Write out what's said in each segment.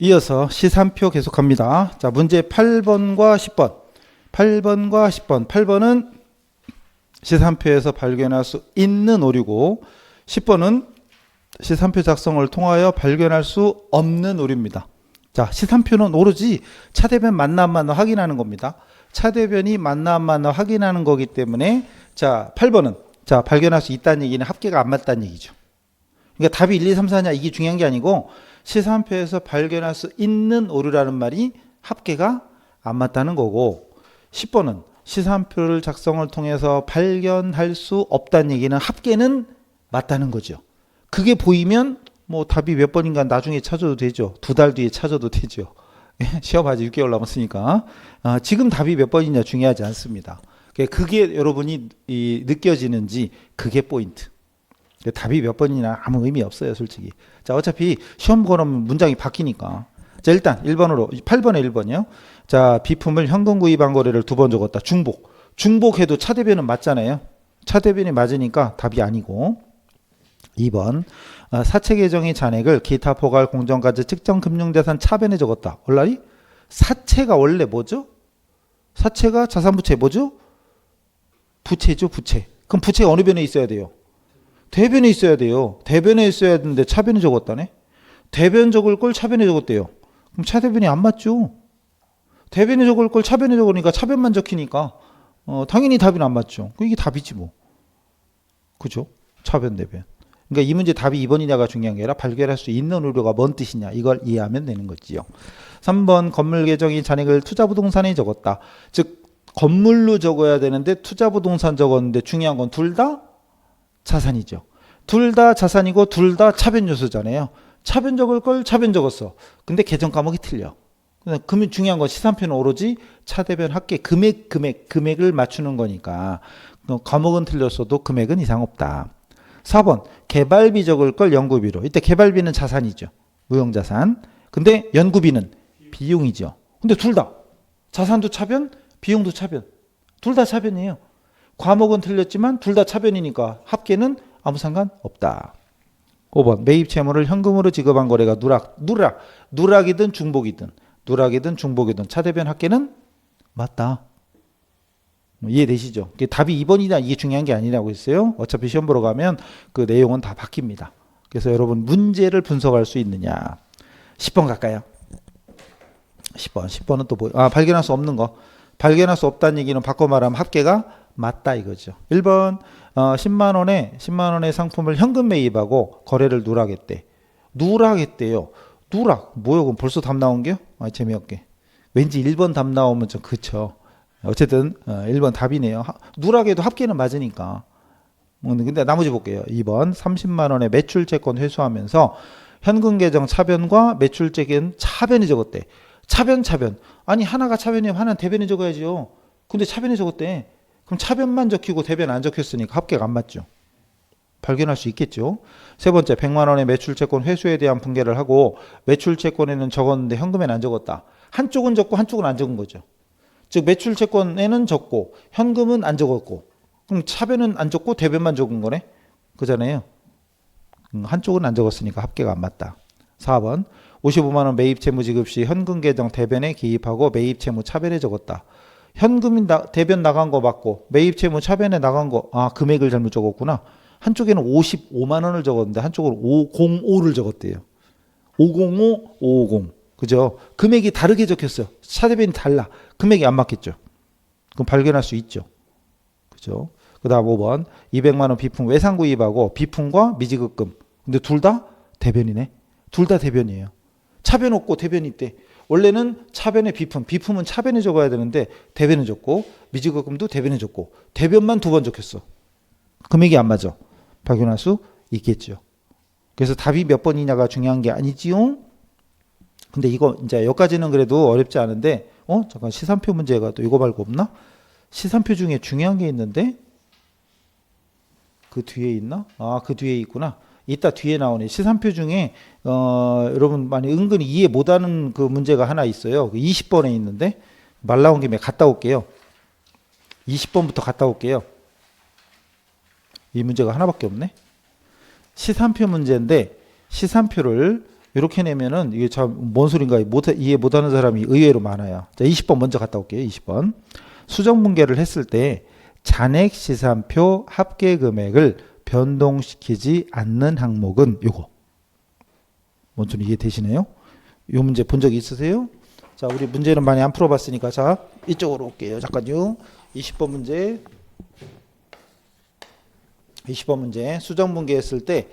이어서 시산표 계속합니다. 자, 문제 8번과 10번. 8번과 10번. 8번은 시산표에서 발견할 수 있는 오류고 10번은 시산표 작성을 통하여 발견할 수 없는 오류입니다. 자, 시산표는 오로지 차대변 맞나 안 맞나 확인하는 겁니다. 차대변이 맞나 안 맞나 확인하는 거기 때문에 자, 8번은 자, 발견할 수 있다는 얘기는 합계가 안 맞다는 얘기죠. 그러니까 답이 1, 2, 3, 4냐 이게 중요한 게 아니고 시산표에서 발견할 수 있는 오류라는 말이 합계가 안 맞다는 거고 10번은 시산표를 작성을 통해서 발견할 수 없다는 얘기는 합계는 맞다는 거죠. 그게 보이면 뭐 답이 몇 번인가 나중에 찾아도 되죠. 2달 뒤에 찾아도 되죠. 시험 아직 6개월 남았으니까 지금 답이 몇 번이냐 중요하지 않습니다. 그게 여러분이 느껴지는지 그게 포인트. 답이 몇 번이나 아무 의미 없어요, 솔직히. 자, 어차피 시험 걸으면 문장이 바뀌니까. 자, 일단 1번으로 8번에 1번이요. 자, 비품을 현금 구입한 거래를 2번 적었다. 중복. 중복해도 차대변은 맞잖아요. 차대변이 맞으니까 답이 아니고. 2번 사채 계정의 잔액을 기타 포괄 공정가치 측정 금융자산 차변에 적었다. 얼라리? 사채가 원래 뭐죠? 사채가 자산부채 뭐죠? 부채죠, 부채. 그럼 부채가 어느 변에 있어야 돼요? 대변에 있어야 돼요. 대변에 있어야 되는데 차변에 적었다네. 대변 적을 걸 차변에 적었대요. 그럼 차대변이 안 맞죠. 대변에 적을 걸 차변에 적으니까 차변만 적히니까 당연히 답이 안 맞죠. 이게 답이지 뭐. 그죠? 차변 대변. 그러니까 이 문제 답이 2번이냐가 중요한 게 아니라 발견할 수 있는 오류가 뭔 뜻이냐 이걸 이해하면 되는 거지요. 3번 건물 계정인 잔액을 투자부동산에 적었다. 즉 건물로 적어야 되는데 투자부동산 적었는데 중요한 건 둘 다 자산이죠. 둘 다 자산이고 둘 다 차변 요소잖아요. 차변 적을 걸 차변 적었어. 근데 계정 과목이 틀려. 그러면 중요한 건 시산표는 오로지 차대변 합계 금액을 맞추는 거니까 과목은 틀렸어도 금액은 이상 없다. 4번 개발비 적을 걸 연구비로. 이때 개발비는 자산이죠. 무형자산. 근데 연구비는 비용이죠. 근데 둘 다 자산도 차변, 비용도 차변. 둘 다 차변이에요. 과목은 틀렸지만 둘 다 차변이니까 합계는 아무 상관없다. 5번 매입 채무를 현금으로 지급한 거래가 누락이든 중복이든 차대변 합계는 맞다. 이해되시죠? 답이 2번이다 이게 중요한 게 아니라고 했어요. 어차피 시험 보러 가면 그 내용은 다 바뀝니다. 그래서 여러분 문제를 분석할 수 있느냐. 10번 갈까요? 10번은 또 뭐예요? 발견할 수 없는 거. 발견할 수 없다는 얘기는 바꿔 말하면 합계가 맞다 이거죠. 1번 10만 원의 상품을 현금 매입하고 거래를 누락했대. 누락했대요. 누락 뭐요? 그럼 벌써 답 나온 게요? 재미없게. 왠지 1번 답 나오면 좀 그쵸. 어쨌든 1번 답이네요. 누락해도 합계는 맞으니까. 근데 나머지 볼게요. 2번 30만 원의 매출채권 회수하면서 현금 계정 차변과 매출채권 차변이 적었대. 차변. 아니 하나가 차변이면 하나는 대변이 적어야죠. 근데 차변이 적었대. 그럼 차변만 적히고 대변 안 적혔으니까 합계가 안 맞죠. 발견할 수 있겠죠. 세 번째 100만 원의 매출채권 회수에 대한 분개를 하고 매출채권에는 적었는데 현금에는 안 적었다. 한쪽은 적고 한쪽은 안 적은 거죠. 즉 매출채권에는 적고 현금은 안 적었고 그럼 차변은 안 적고 대변만 적은 거네. 그잖아요. 한쪽은 안 적었으니까 합계가 안 맞다. 4번 55만 원 매입 채무 지급 시 현금 계정 대변에 기입하고 매입 채무 차변에 적었다. 현금이 대변 나간 거 맞고 매입 채무 차변에 나간 거 금액을 잘못 적었구나. 한쪽에는 55만 원을 적었는데 한쪽은 505를 적었대요. 505, 550. 그죠? 금액이 다르게 적혔어요. 차대변이 달라. 금액이 안 맞겠죠. 그럼 발견할 수 있죠. 그죠? 그 다음 5번 200만 원 비품 외상 구입하고 비품과 미지급금. 근데 둘 다 대변이네. 둘 다 대변이에요. 차변 없고 대변이 있대. 원래는 차변에 비품은 차변에 적어야 되는데 대변에 적고 미지급금도 대변에 적고 대변만 2번 적혔어. 금액이 안 맞아. 발견할 수 있겠죠. 그래서 답이 몇 번이냐가 중요한 게 아니지요. 근데 이거 이제 여기까지는 그래도 어렵지 않은데 잠깐 시산표 문제가 또 이거 말고 없나? 시산표 중에 중요한 게 있는데 그 뒤에 있나? 그 뒤에 있구나. 이따 뒤에 나오네. 시산표 중에 여러분 많이 은근히 이해 못하는 그 문제가 하나 있어요. 20번에 있는데 말 나온 김에 갔다 올게요. 20번부터 갔다 올게요. 이 문제가 하나밖에 없네. 시산표 문제인데 시산표를 이렇게 내면은 이게 참 뭔 소린가 이해 못하는 사람이 의외로 많아요. 자, 20번 먼저 갔다 올게요. 20번. 수정 분계를 했을 때 잔액 시산표 합계 금액을 변동시키지 않는 항목은 요거. 뭔 소리 이해되시네요? 요 문제 본 적 있으세요? 자, 우리 문제는 많이 안 풀어봤으니까 자, 이쪽으로 올게요. 잠깐요. 20번 문제. 20번 문제. 수정 분계했을 때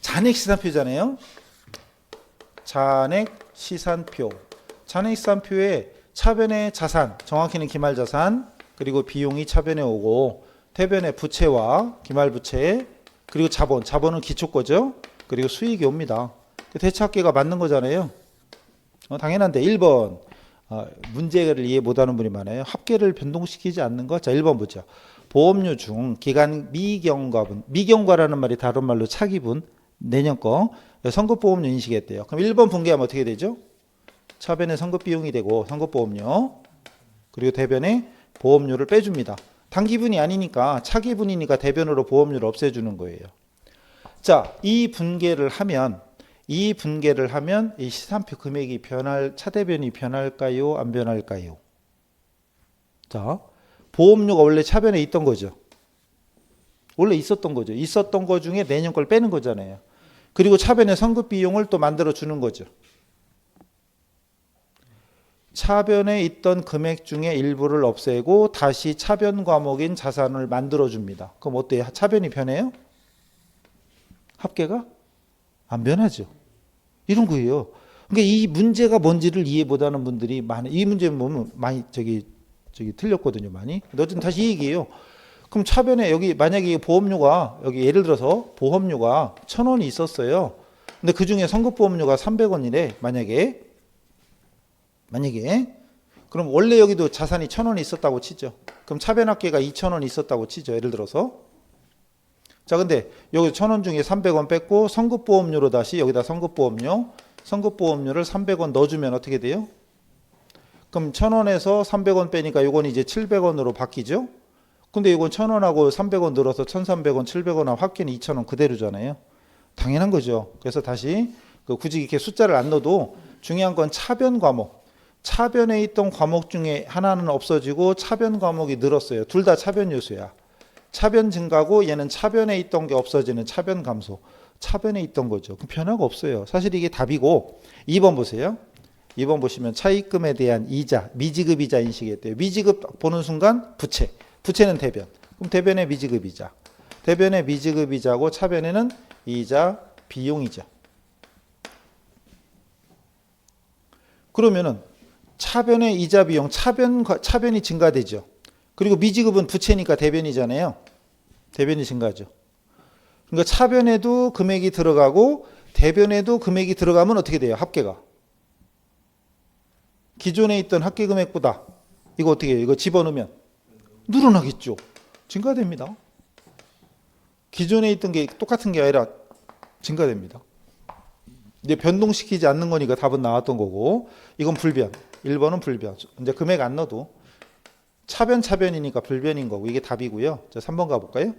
잔액 시산표잖아요. 잔액 시산표. 잔액 시산표에 차변의 자산, 정확히는 기말자산, 그리고 비용이 차변에 오고 태변의 부채와 기말부채, 그리고 자본, 자본은 기초거죠. 그리고 수익이 옵니다. 대차합계가 맞는 거잖아요. 당연한데 1번 문제를 이해 못하는 분이 많아요. 합계를 변동시키지 않는 것. 자, 1번 보죠. 보험료 중 기간 미경과분, 미경과라는 말이 다른 말로 차기분, 내년 거 선급보험료 인식했대요. 그럼 1번 분기하면 어떻게 되죠? 차변에 선급비용이 되고 선급보험료, 그리고 대변에 보험료를 빼줍니다. 단기분이 아니니까 차기분이니까 대변으로 보험료를 없애주는 거예요. 자, 이 분계를 하면 이 시산표 금액이 차대변이 변할까요? 안 변할까요? 자, 보험료가 원래 차변에 있던 거죠. 원래 있었던 거죠. 있었던 거 중에 내년 걸 빼는 거잖아요. 그리고 차변에 선급 비용을 또 만들어 주는 거죠. 차변에 있던 금액 중에 일부를 없애고 다시 차변 과목인 자산을 만들어 줍니다. 그럼 어때요? 차변이 변해요? 합계가? 안 변하죠. 이런 거예요. 그러니까 이 문제가 뭔지를 이해 못하는 분들이 많아요. 이 문제 보면 많이 저기 틀렸거든요, 많이. 어쨌든 다시 이 얘기해요. 그럼 차변에 여기 만약에 보험료가 여기 예를 들어서 보험료가 1,000원이 있었어요. 근데 그 중에 선급보험료가 300원이래. 만약에 그럼 원래 여기도 자산이 1,000원이 있었다고 치죠. 그럼 차변합계가 2,000원이 있었다고 치죠. 예를 들어서. 자, 근데 여기 1,000원 중에 300원 뺐고 선급보험료로 다시 여기다 선급보험료를 300원 넣어주면 어떻게 돼요? 그럼 1,000원에서 300원 빼니까 이건 이제 700원으로 바뀌죠. 근데 이건 1,000원하고 300원 늘어서 1,300원, 700원하고 합계는 2,000원 그대로잖아요. 당연한 거죠. 그래서 다시 굳이 이렇게 숫자를 안 넣어도 중요한 건 차변 과목. 차변에 있던 과목 중에 하나는 없어지고 차변 과목이 늘었어요. 둘 다 차변 요소야. 차변 증가고 얘는 차변에 있던 게 없어지는 차변 감소. 차변에 있던 거죠. 그럼 변화가 없어요. 사실 이게 답이고 2번 보세요. 2번 보시면 차입금에 대한 이자, 미지급 이자 인식했대요. 미지급 보는 순간 부채. 부채는 대변. 그럼 대변의 미지급 이자. 대변의 미지급 이자고 차변에는 이자, 비용이죠. 그러면은 차변의 이자 비용, 차변이 증가되죠. 그리고 미지급은 부채니까 대변이잖아요. 대변이 증가죠. 그러니까 차변에도 금액이 들어가고 대변에도 금액이 들어가면 어떻게 돼요? 합계가. 기존에 있던 합계 금액보다 이거 어떻게 해요? 이거 집어넣으면 늘어나겠죠. 증가됩니다. 기존에 있던 게 똑같은 게 아니라 증가됩니다. 이제 변동시키지 않는 거니까 답은 나왔던 거고 이건 불변. 1번은 불변. 이제 금액 안 넣어도 차변이니까 불변인 거고 이게 답이고요. 자, 3번 가볼까요?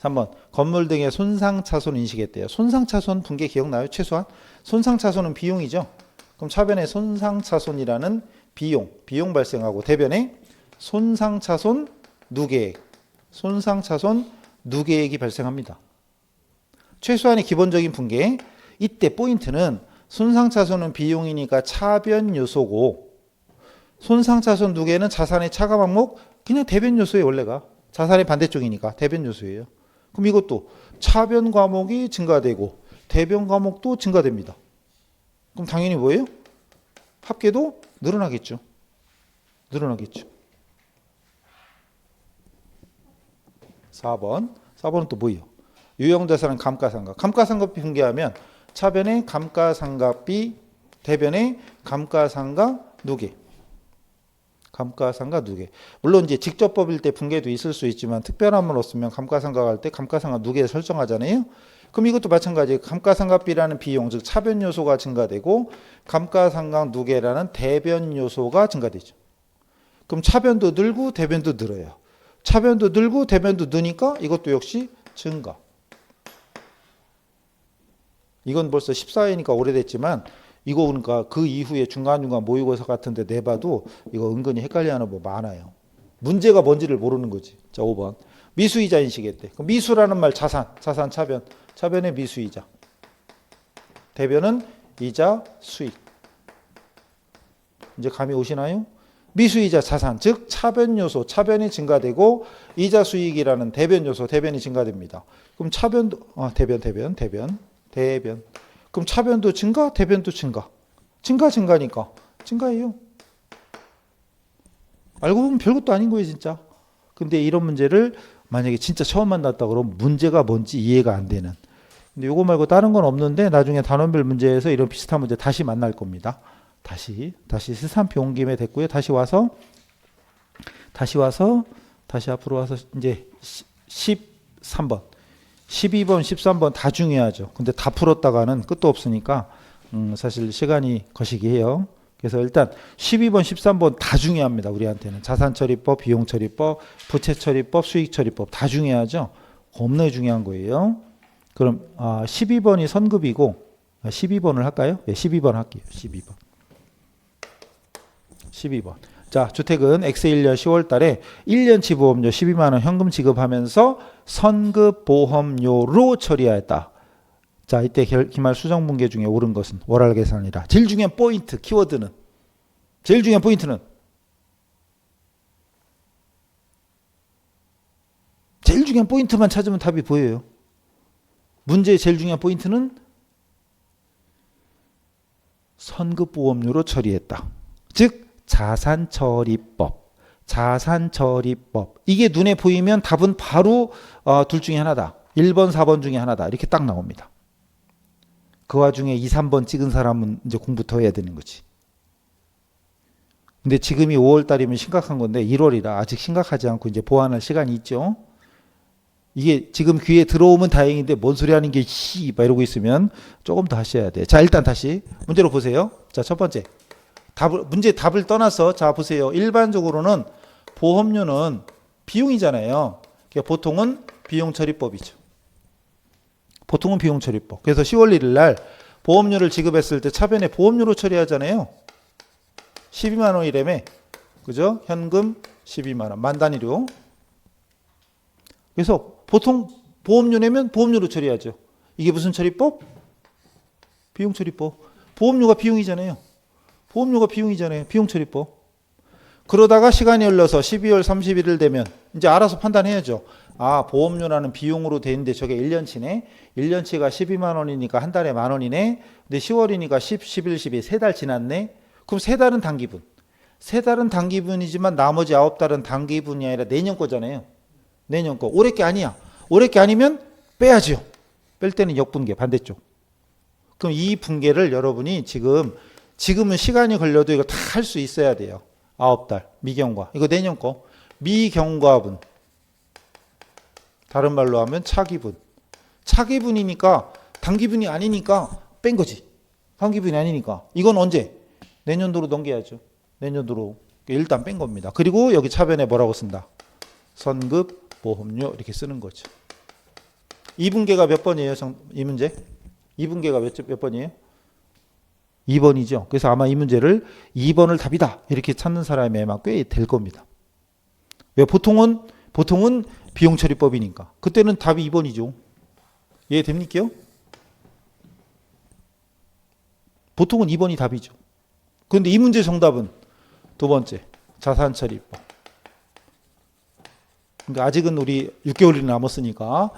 3번 건물 등의 손상차손 인식했대요. 손상차손 분계 기억나요? 최소한 손상차손은 비용이죠. 그럼 차변에 손상차손이라는 비용 발생하고 대변에 손상차손 누계액, 손상차손 누계액이 발생합니다. 최소한의 기본적인 분계. 이때 포인트는 손상차손은 비용이니까 차변 요소고 손상차손 누계는 자산의 차감 항목 그냥 대변 요소예요. 원래가 자산의 반대쪽이니까 대변 요소예요. 그럼 이것도 차변 과목이 증가되고 대변 과목도 증가됩니다. 그럼 당연히 뭐예요? 합계도 늘어나겠죠. 4번은 또 뭐예요? 유형자산은 감가상각. 감가상각비 분계하면 차변의 감가상각비, 대변의 감가상각 누계. 물론 이제 직접법일 때 분계도 있을 수 있지만 특별함을 없으면 감가상각할 때 감가상각 누계를 설정하잖아요. 그럼 이것도 마찬가지예요. 감가상각비라는 비용, 즉 차변 요소가 증가되고 감가상각 누계라는 대변 요소가 증가되죠. 그럼 차변도 늘고 대변도 늘어요. 차변도 늘고 대변도 느니까 이것도 역시 증가. 이건 벌써 14회니까 오래됐지만 이거 그러니까 그 이후에 중간중간 모의고사 같은 데 내봐도 이거 은근히 헷갈려하는 법 많아요. 문제가 뭔지를 모르는 거지. 자, 5번. 미수이자 인식했대. 그럼 미수라는 말 자산 차변. 차변의 미수이자. 대변은 이자 수익. 이제 감이 오시나요? 미수이자 자산, 즉 차변 요소, 차변이 증가되고 이자 수익이라는 대변 요소, 대변이 증가됩니다. 그럼 차변도 대변. 그럼 차변도 증가, 대변도 증가니까 증가예요. 알고 보면 별것도 아닌 거예요, 진짜. 근데 이런 문제를 만약에 진짜 처음 만났다 그러면 문제가 뭔지 이해가 안 되는. 근데 요거 말고 다른 건 없는데 나중에 단원별 문제에서 이런 비슷한 문제 다시 만날 겁니다. 다시 시산표 온 김에 됐고요. 다시 앞으로 와서 이제 13번, 12번, 13번 다 중요하죠. 근데 다 풀었다가는 끝도 없으니까 사실 시간이 거시기해요. 그래서 일단 12번, 13번 다 중요합니다. 우리한테는 자산처리법, 비용처리법, 부채처리법, 수익처리법 다 중요하죠. 겁나 중요한 거예요. 그럼 12번이 선급이고 12번을 할까요? 네, 12번 할게요. 12번. 자, 주택은 X1년 10월 달에 1년치 보험료 12만 원 현금 지급하면서 선급 보험료로 처리하였다. 자, 이때 기말 수정분계 중에 옳은 것은 월할 계산이라. 제일 중요한 포인트, 키워드는 제일 중요한 포인트는 제일 중요한 포인트만 찾으면 답이 보여요. 문제의 제일 중요한 포인트는 선급보험료로 처리했다. 즉 자산처리법. 이게 눈에 보이면 답은 바로 둘 중에 하나다. 1번, 4번 중에 하나다. 이렇게 딱 나옵니다. 그 와중에 2, 3번 찍은 사람은 이제 공부 더 해야 되는 거지. 근데 지금이 5월 달이면 심각한 건데 1월이라 아직 심각하지 않고 이제 보완할 시간이 있죠. 이게 지금 귀에 들어오면 다행인데 뭔 소리 하는 게 막 이러고 있으면 조금 더 하셔야 돼. 자, 일단 다시 문제로 보세요. 자, 첫 번째. 문제 답을 떠나서 자 보세요. 일반적으로는 보험료는 비용이잖아요. 그러니까 보통은 비용처리법이죠. 보통은 비용처리법. 그래서 10월 1일 날 보험료를 지급했을 때 차변에 보험료로 처리하잖아요. 12만 원이라며. 그죠? 현금 12만 원. 만 단위로. 그래서 보통 보험료 내면 보험료로 처리하죠. 이게 무슨 처리법? 비용처리법. 보험료가 비용이잖아요. 비용처리법. 그러다가 시간이 흘러서 12월 31일 되면 이제 알아서 판단해야죠. 보험료라는 비용으로 돼 있는데 저게 1년치네. 1년치가 12만 원이니까 한 달에 만 원이네. 근데 10월이니까 10, 11, 12 세 달 지났네. 그럼 세 달은 단기분. 세 달은 단기분이지만 나머지 9달은 단기분이 아니라 내년 거잖아요. 내년 거. 올해 게 아니야. 올해 게 아니면 빼야죠. 뺄 때는 역분계 반대쪽. 그럼 이 분계를 여러분이 지금은 시간이 걸려도 이거 다 할 수 있어야 돼요. 9달 미경과. 이거 내년 거. 미경과분. 다른 말로 하면 차기분. 차기분이니까 단기분이 아니니까 뺀 거지. 단기분이 아니니까. 이건 언제? 내년도로 넘겨야죠. 내년도로. 일단 뺀 겁니다. 그리고 여기 차변에 뭐라고 쓴다? 선급 보험료 이렇게 쓰는 거죠. 2분계가 몇 번이에요? 이 문제? 2분계가 몇 번이에요? 2번이죠. 그래서 아마 이 문제를 2번을 답이다 이렇게 찾는 사람이 아마 꽤 될 겁니다. 왜? 보통은 비용처리법이니까. 그때는 답이 2번이죠. 이해됩니까? 보통은 2번이 답이죠. 그런데 이 문제 정답은 두 번째 자산처리법. 그러니까 아직은 우리 6개월이 남았으니까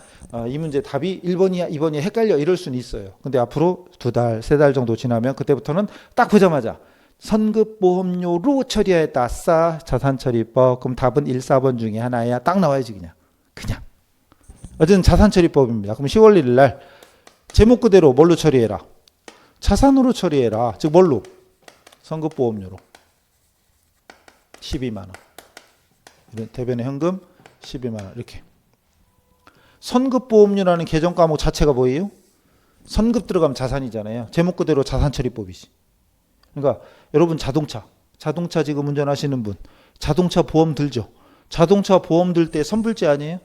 이 문제 답이 1번이야 2번이야 헷갈려 이럴 수는 있어요. 근데 앞으로 2달 3달 정도 지나면 그때부터는 딱 보자마자 선급보험료로 처리하였다. 아싸 자산처리법. 그럼 답은 1, 4번 중에 하나야. 딱 나와야지 그냥. 어쨌든 자산처리법입니다. 그럼 10월 1일 날 제목 그대로 뭘로 처리해라? 자산으로 처리해라. 즉 뭘로? 선급보험료로 12만 원. 대변의 현금 12만 원 이렇게. 선급보험료라는 개정 과목 자체가 뭐예요? 선급 들어가면 자산이잖아요. 제목 그대로 자산처리법이지. 그러니까 여러분 자동차 지금 운전하시는 분 자동차 보험 들죠. 자동차 보험 들 때 선불제 아니에요?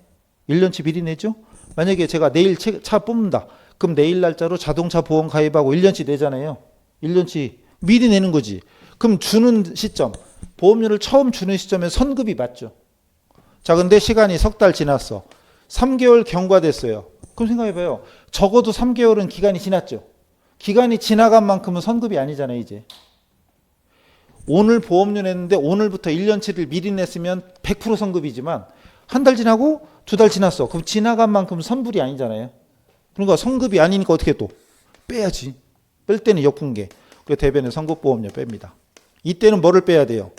1년치 미리 내죠. 만약에 제가 내일 차 뽑는다. 그럼 내일 날짜로 자동차 보험 가입하고 1년치 내잖아요. 1년치 미리 내는 거지. 그럼 주는 시점, 보험료를 처음 주는 시점에 선급이 맞죠. 자, 근데 시간이 석 달 지났어. 3개월 경과됐어요. 그럼 생각해봐요. 적어도 3개월은 기간이 지났죠. 기간이 지나간 만큼은 선급이 아니잖아요, 이제. 오늘 보험료 냈는데 오늘부터 1년치를 미리 냈으면 100% 선급이지만 한 달 지나고 2달 지났어. 그럼 지나간 만큼 선불이 아니잖아요. 그러니까 선급이 아니니까 어떻게 또 빼야지. 뺄 때는 역분계. 그래서 대변에 선급보험료 뺍니다. 이때는 뭐를 빼야 돼요?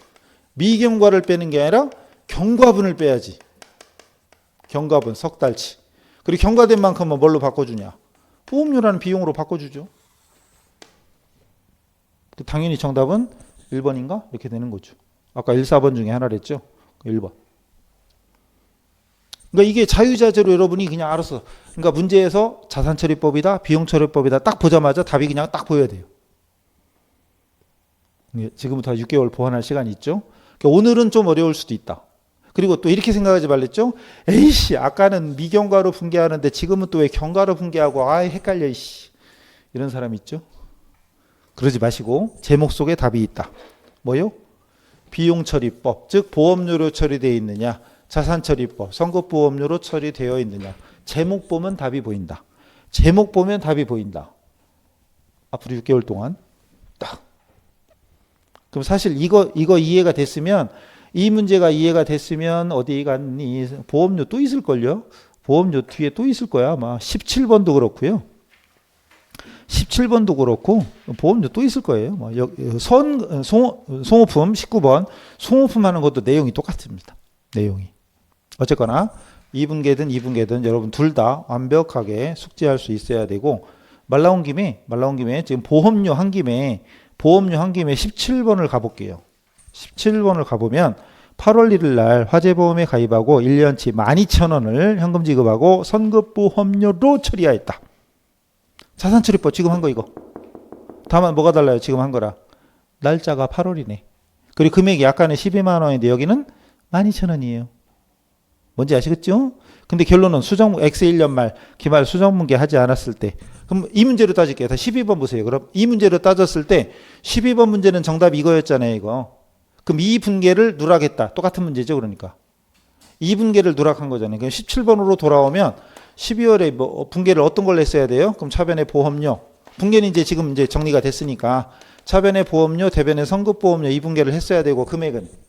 미경과를 빼는 게 아니라 경과분을 빼야지. 경과분 석 달치. 그리고 경과된 만큼은 뭘로 바꿔주냐? 보험료라는 비용으로 바꿔주죠. 당연히 정답은 1번인가? 이렇게 되는 거죠. 아까 1, 4번 중에 하나를 했죠. 1번. 그러니까 이게 자유자재로 여러분이 그냥 알아서, 그러니까 문제에서 자산처리법이다, 비용처리법이다 딱 보자마자 답이 그냥 딱 보여야 돼요. 지금부터 6개월 보완할 시간이 있죠. 그러니까 오늘은 좀 어려울 수도 있다. 그리고 또 이렇게 생각하지 말랬죠. 에이씨, 아까는 미경과로 분계하는데 지금은 또 왜 경과로 분계하고 헷갈려 이씨. 이런 사람 있죠. 그러지 마시고 제목 속에 답이 있다. 뭐요? 비용처리법, 즉 보험료로 처리되어 있느냐, 자산처리법, 선급보험료로 처리되어 있느냐. 제목 보면 답이 보인다. 제목 보면 답이 보인다. 앞으로 6개월 동안 딱. 그럼 사실 이거 이해가 됐으면, 이 문제가 이해가 됐으면 어디 갔니? 보험료 또 있을걸요? 보험료 뒤에 또 있을 거야. 아마 17번도 그렇고요. 17번도 그렇고 보험료 또 있을 거예요. 송호품 19번 송호품 하는 것도 내용이 똑같습니다. 내용이. 어쨌거나 2분계든 2분계든 여러분 둘 다 완벽하게 숙지할 수 있어야 되고, 말 나온 김에 지금 보험료 한 김에 17번을 가볼게요. 17번을 가보면 8월 1일 날 화재보험에 가입하고 1년치 12,000원을 현금 지급하고 선급보험료로 처리하였다. 자산처리법 지금 한 거 이거. 다만 뭐가 달라요? 지금 한 거라. 날짜가 8월이네. 그리고 금액이 아까는 12만 원인데 여기는 12,000원이에요. 뭔지 아시겠죠? 근데 결론은 X 1년 말 기말 수정분계 하지 않았을 때, 그럼 이 문제로 따질게요. 다 12번 보세요. 그럼 이 문제로 따졌을 때 12번 문제는 정답이 이거였잖아요, 이거. 그럼 이 분계를 누락했다. 똑같은 문제죠, 그러니까. 이 분계를 누락한 거잖아요. 그럼 17번으로 돌아오면 12월에 뭐 분계를 어떤 걸 냈어야 돼요? 그럼 차변의 보험료. 분계는 이제 지금 이제 정리가 됐으니까 차변의 보험료, 대변의 선급보험료 이 분계를 했어야 되고, 금액은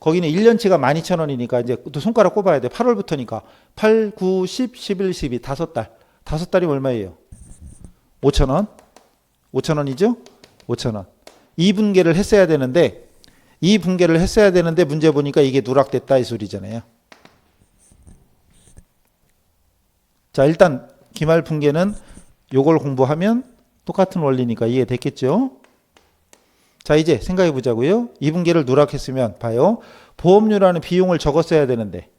거기는 1년치가 12,000원이니까 이제 또 손가락 꼽아야 돼. 8월부터니까 8, 9, 10, 11, 12 5달. 5달이면 얼마예요? 5,000원. 5,000원이죠? 5,000원. 이 분계를 했어야 되는데 문제 보니까 이게 누락됐다 이 소리잖아요. 자, 일단 기말 분계는 요걸 공부하면 똑같은 원리니까 이해됐겠죠? 자, 이제 생각해 보자고요. 이 분계를 누락했으면 봐요. 보험료라는 비용을 적었어야 되는데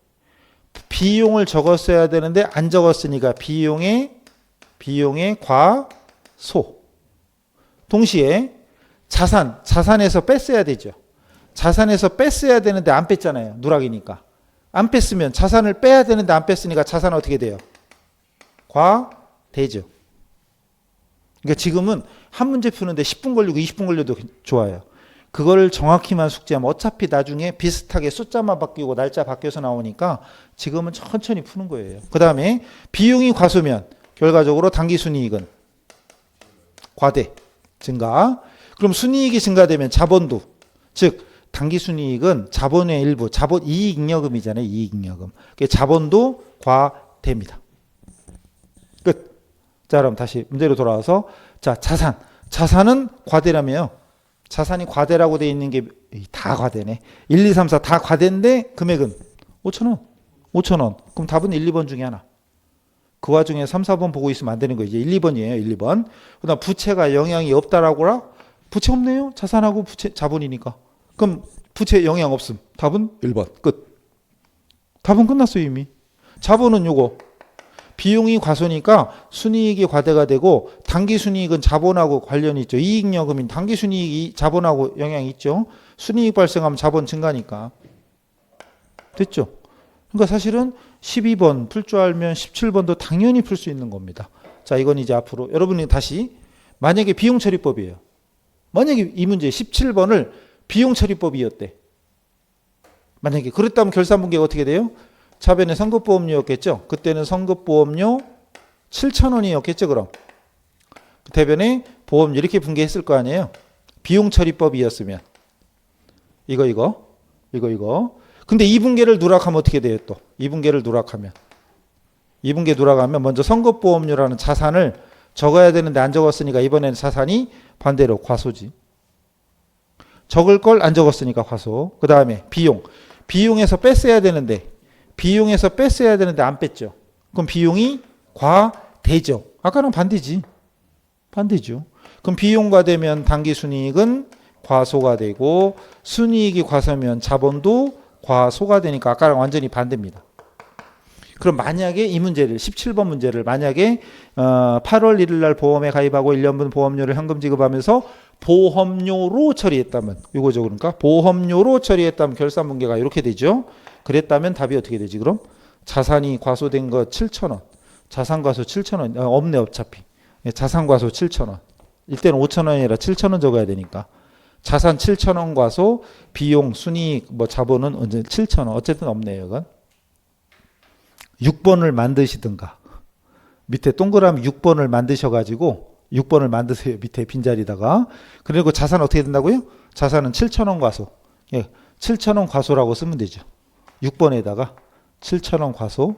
안 적었으니까 비용의 과소. 동시에 자산에서 뺐어야 되죠. 자산에서 뺐어야 되는데 안 뺐잖아요. 누락이니까. 안 뺐으면 자산을 빼야 되는데 안 뺐으니까 자산은 어떻게 돼요? 과되죠. 그러니까 지금은 한 문제 푸는데 10분 걸리고 20분 걸려도 좋아요. 그걸 정확히만 숙지하면 어차피 나중에 비슷하게 숫자만 바뀌고 날짜 바뀌어서 나오니까 지금은 천천히 푸는 거예요. 그 다음에 비용이 과소면 결과적으로 당기순이익은 과대 증가. 그럼 순이익이 증가되면 자본도, 즉 당기순이익은 자본의 일부, 자본 이익잉여금이잖아요. 이익잉여금. 자본도 과됩니다. 끝. 자, 그럼 다시 문제로 돌아와서, 자, 자산은 과대라며요. 자산이 과대라고 돼 있는 게 다 과대네. 1, 2, 3, 4 다 과대인데 금액은 5,000원. 그럼 답은 1, 2번 중에 하나. 그 와중에 3, 4번 보고 있으면 안 되는 거예요. 이제 1, 2번이에요. 1, 2번. 그다음 부채가 영향이 없다라고라? 부채 없네요. 자산하고 부채 자본이니까. 그럼 부채 영향 없음. 답은 1번. 끝. 답은 끝났어요, 이미. 자본은 요거. 비용이 과소니까 순이익이 과대가 되고, 당기순이익은 자본하고 관련이 있죠. 이익여금인 당기순이익이 자본하고 영향이 있죠. 순이익 발생하면 자본 증가니까. 됐죠? 그러니까 사실은 12번 풀 줄 알면 17번도 당연히 풀 수 있는 겁니다. 자, 이건 이제 앞으로 여러분이 다시 만약에 비용처리법이에요. 만약에 이 문제 17번을 비용처리법이었대. 만약에 그랬다면 결산분계가 어떻게 돼요? 차변에 선급보험료였겠죠. 그때는 선급보험료 7,000원이었겠죠. 그럼 대변에 보험료 이렇게 분계했을 거 아니에요. 비용처리법이었으면 이거. 근데 이 분계를 누락하면 어떻게 돼요? 또 이 분계를 누락하면 먼저 선급보험료라는 자산을 적어야 되는데 안 적었으니까 이번에는 자산이 반대로 과소지. 적을 걸 안 적었으니까 과소. 그 다음에 비용에서 뺐어야 되는데 안 뺐죠. 그럼 비용이 과대죠. 아까랑 반대죠. 그럼 비용과 되면 당기순이익은 과소가 되고 순이익이 과소면 자본도 과소가 되니까 아까랑 완전히 반대입니다. 그럼 만약에 이 문제를 17번 문제를 만약에 8월 1일 날 보험에 가입하고 1년분 보험료를 현금 지급하면서 보험료로 처리했다면 이거죠. 그러니까 보험료로 처리했다면 결산분계가 이렇게 되죠. 그랬다면 답이 어떻게 되지? 그럼 자산이 과소된 거 7,000원. 자산 과소 7,000원. 없네 어차피. 자산 과소 7,000원. 이때는 5,000원이 아니라 7,000원 적어야 되니까. 자산 7,000원 과소, 비용, 순이익, 자본은 언제 7,000원. 어쨌든 없네요. 이건. 6번을 만드시든가. 밑에 동그라미 6번을 만드셔가지고 6번을 만드세요. 밑에 빈자리다가. 그리고 자산 어떻게 된다고요? 자산은 7,000원 과소. 7,000원 과소라고 쓰면 되죠. 6번에다가 7,000원 과소.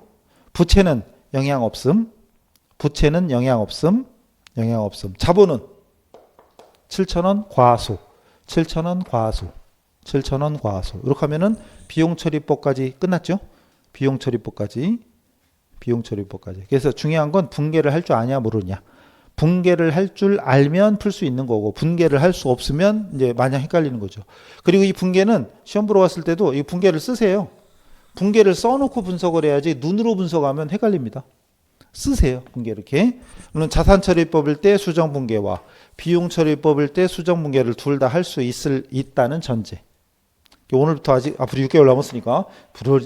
부채는 영향 없음. 자본은 7,000원 과소. 7,000원 과소. 이렇게 하면은 비용처리법까지 끝났죠? 비용처리법까지. 그래서 중요한 건 분계를 할 줄 아냐 모르냐. 분계를 할 줄 알면 풀 수 있는 거고 분계를 할 수 없으면 이제 마냥 헷갈리는 거죠. 그리고 이 분계는 시험 보러 갔을 때도 이 분계를 쓰세요. 분계를 써놓고 분석을 해야지 눈으로 분석하면 헷갈립니다. 쓰세요. 분계 이렇게. 물론 자산처리법일 때 수정분계와 비용처리법일 때 수정분계를 둘 다 할 수 있다는 전제. 오늘부터 아직 앞으로 6개월 남았으니까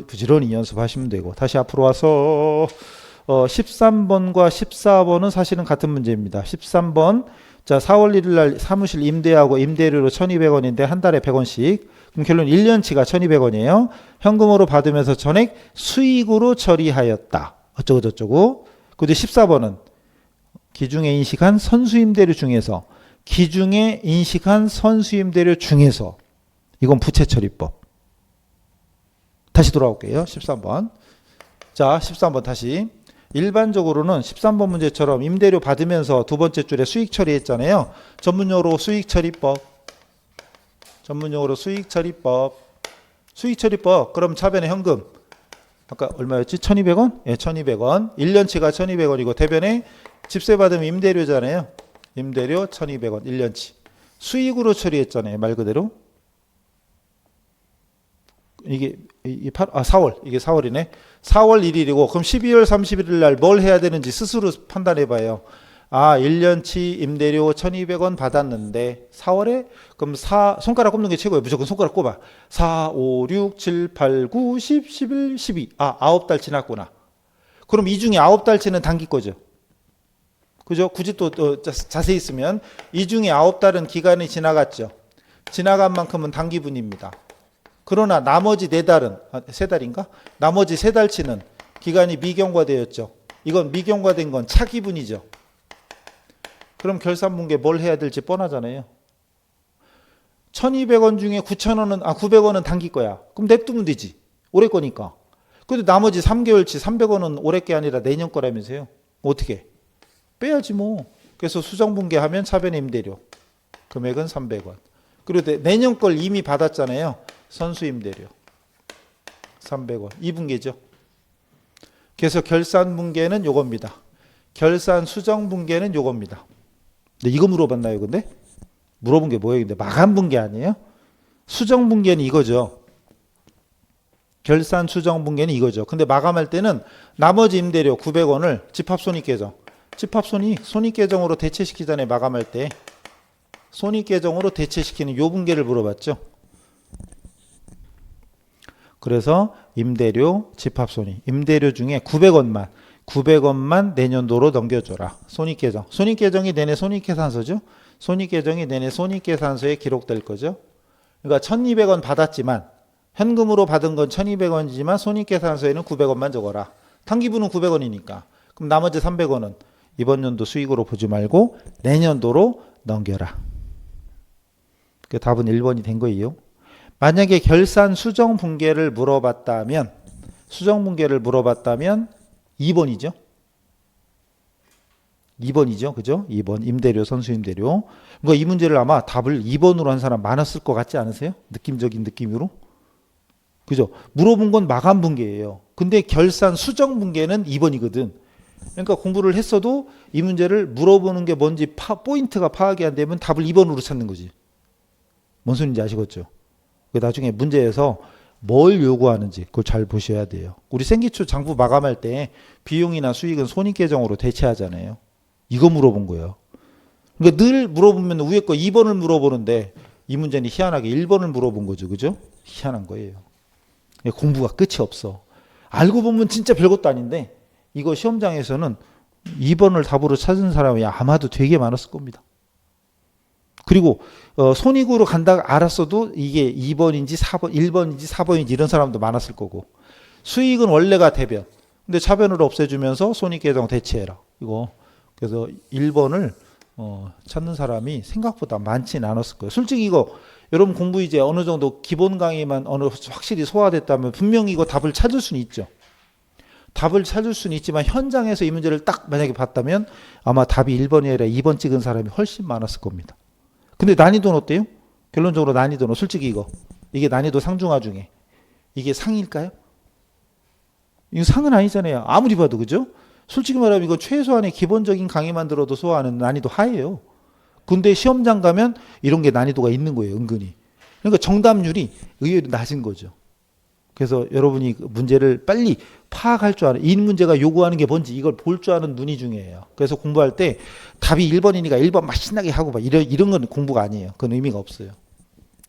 부지런히 연습하시면 되고 다시 앞으로 와서 13번과 14번은 사실은 같은 문제입니다. 13번 자 4월 1일 날 사무실 임대하고 임대료로 1,200원인데 한 달에 100원씩 그럼 결론 1년치가 1,200원이에요. 현금으로 받으면서 전액 수익으로 처리하였다. 어쩌고저쩌고. 근데 14번은 기중에 인식한 선수임대료 중에서 이건 부채처리법. 다시 돌아올게요. 13번. 자, 13번 다시. 일반적으로는 13번 문제처럼 임대료 받으면서 두 번째 줄에 수익 처리했잖아요. 전문용어로 수익처리법. 수익처리법. 그럼 차변에 현금. 아까 얼마였지? 1,200원? 예, 1,200원. 1년치가 1,200원이고 대변에 집세 받으면 임대료잖아요. 임대료 1,200원. 1년치. 수익으로 처리했잖아요. 말 그대로. 이게 4월. 이게 4월이네. 4월 1일이고 그럼 12월 31일 날 뭘 해야 되는지 스스로 판단해 봐요. 1년치 임대료 1,200원 받았는데 4월에 그럼 손가락 꼽는 게 최고예요. 무조건 손가락 꼽아. 4, 5, 6, 7, 8, 9, 10, 11, 12. 9달 지났구나. 그럼 이 중에 9달치는 단기 거죠. 그죠? 굳이 또 자세히 있으면 이 중에 9달은 기간이 지나갔죠. 지나간 만큼은 단기분입니다. 그러나 나머지 4달은 3달인가? 나머지 3달치는 기간이 미경과되었죠. 이건 미경과된 건 차기분이죠. 그럼 결산분계 뭘 해야 될지 뻔하잖아요. 1,200원 중에 900원은 단기 거야. 그럼 냅두면 되지. 올해 거니까. 근데 나머지 3개월치 300원은 올해 게 아니라 내년 거라면서요. 어떻게? 빼야지 뭐. 그래서 수정분계하면 차변 임대료. 금액은 300원. 그리고 내년 걸 이미 받았잖아요. 선수임대료 300원 2분계죠. 그래서 결산분계는 요겁니다. 결산 수정분계는 요겁니다. 근데 이거 물어봤나요? 근데 물어본 게 뭐예요? 근데 마감분계 아니에요? 수정분계는 이거죠. 결산 수정분계는 이거죠. 근데 마감할 때는 나머지 임대료 900원을 집합손익계정 손익계정으로 대체시키잖아요. 마감할 때 손익계정으로 대체시키는 요 분계를 물어봤죠. 그래서 임대료, 집합손익, 임대료 중에 900원만 900원만 내년도로 넘겨줘라. 손익계정. 손익계정이 내내 손익계산서죠. 손익계정이 내내 손익계산서에 기록될 거죠. 그러니까 1200원 받았지만 현금으로 받은 건 1200원이지만 손익계산서에는 900원만 적어라. 당기부는 900원이니까. 그럼 나머지 300원은 이번 연도 수익으로 보지 말고 내년도로 넘겨라. 그 답은 1번이 된 거예요. 만약에 결산 수정 분계를 물어봤다면 2번이죠. 2번이죠. 그죠? 2번 임대료 선수 임대료. 그러니까 이 문제를 아마 답을 2번으로 한 사람 많았을 것 같지 않으세요? 느낌적인 느낌으로. 그죠? 물어본 건 마감 분계예요. 근데 결산 수정 분계는 2번이거든. 그러니까 공부를 했어도 이 문제를 물어보는 게 뭔지 포인트가 파악이 안 되면 답을 2번으로 찾는 거지. 뭔 소리인지 아시겠죠? 나중에 문제에서 뭘 요구하는지 그걸 잘 보셔야 돼요. 우리 생기초 장부 마감할 때 비용이나 수익은 손익계정으로 대체하잖아요. 이거 물어본 거예요. 그러니까 늘 물어보면 위에 거 2번을 물어보는데 이 문제는 희한하게 1번을 물어본 거죠. 그죠? 희한한 거예요. 공부가 끝이 없어. 알고 보면 진짜 별것도 아닌데 이거 시험장에서는 2번을 답으로 찾은 사람이 아마도 되게 많았을 겁니다. 그리고 손익으로 간다 알았어도 이게 2번인지 4번, 1번인지 4번인지 이런 사람도 많았을 거고 수익은 원래가 대변. 근데 차변을 없애주면서 손익계정 대체해라. 이거 그래서 1번을 찾는 사람이 생각보다 많지는 않았을 거예요. 솔직히 이거 여러분 공부 이제 어느 정도 기본 강의만 확실히 소화됐다면 분명히 이거 답을 찾을 수는 있죠. 답을 찾을 수는 있지만 현장에서 이 문제를 딱 만약에 봤다면 아마 답이 1번이 아니라 2번 찍은 사람이 훨씬 많았을 겁니다. 근데 난이도는 어때요? 결론적으로 난이도는 솔직히 이게 난이도 상중하 중에 이게 상일까요? 이거 상은 아니잖아요. 아무리 봐도. 그죠? 솔직히 말하면 이거 최소한의 기본적인 강의만 들어도 소화하는 난이도 하예요. 근데 시험장 가면 이런 게 난이도가 있는 거예요. 은근히. 그러니까 정답률이 의외로 낮은 거죠. 그래서 여러분이 문제를 빨리 파악할 줄 아는, 이 문제가 요구하는 게 뭔지 이걸 볼 줄 아는 눈이 중요해요. 그래서 공부할 때 답이 1번이니까 1번 막 신나게 하고 막 이런 건 공부가 아니에요. 그건 의미가 없어요.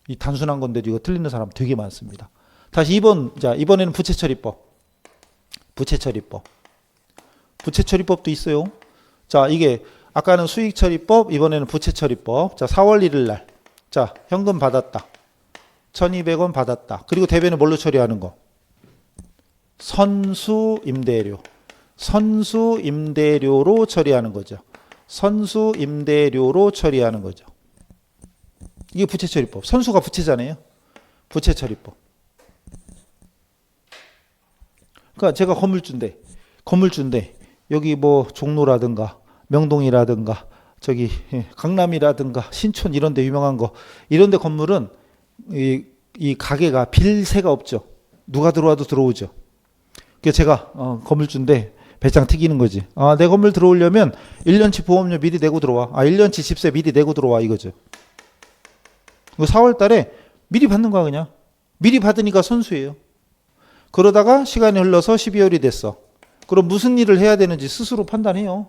이 단순한 건데도 이거 틀리는 사람 되게 많습니다. 다시 2번. 자, 이번에는 부채처리법. 부채처리법도 있어요. 자, 이게 아까는 수익처리법, 이번에는 부채처리법. 자, 4월 1일 날. 자, 현금 받았다. 1200원 받았다. 그리고 대변은 뭘로 처리하는 거? 선수임대료. 선수임대료로 처리하는 거죠. 선수임대료로 처리하는 거죠. 이게 부채처리법. 선수가 부채잖아요. 부채처리법. 그러니까 제가 건물주인데 여기 뭐 종로라든가 명동이라든가 저기 강남이라든가 신촌 이런 데 유명한 거 이런 데 건물은 이 가게가 빌세가 없죠. 누가 들어와도 들어오죠. 그래서 제가 건물주인데 배짱 튀기는 거지. 내 건물 들어오려면 1년치 보험료 미리 내고 들어와. 1년치 집세 미리 내고 들어와 이거죠. 4월 달에 미리 받는 거야 그냥. 미리 받으니까 선수예요. 그러다가 시간이 흘러서 12월이 됐어. 그럼 무슨 일을 해야 되는지 스스로 판단해요.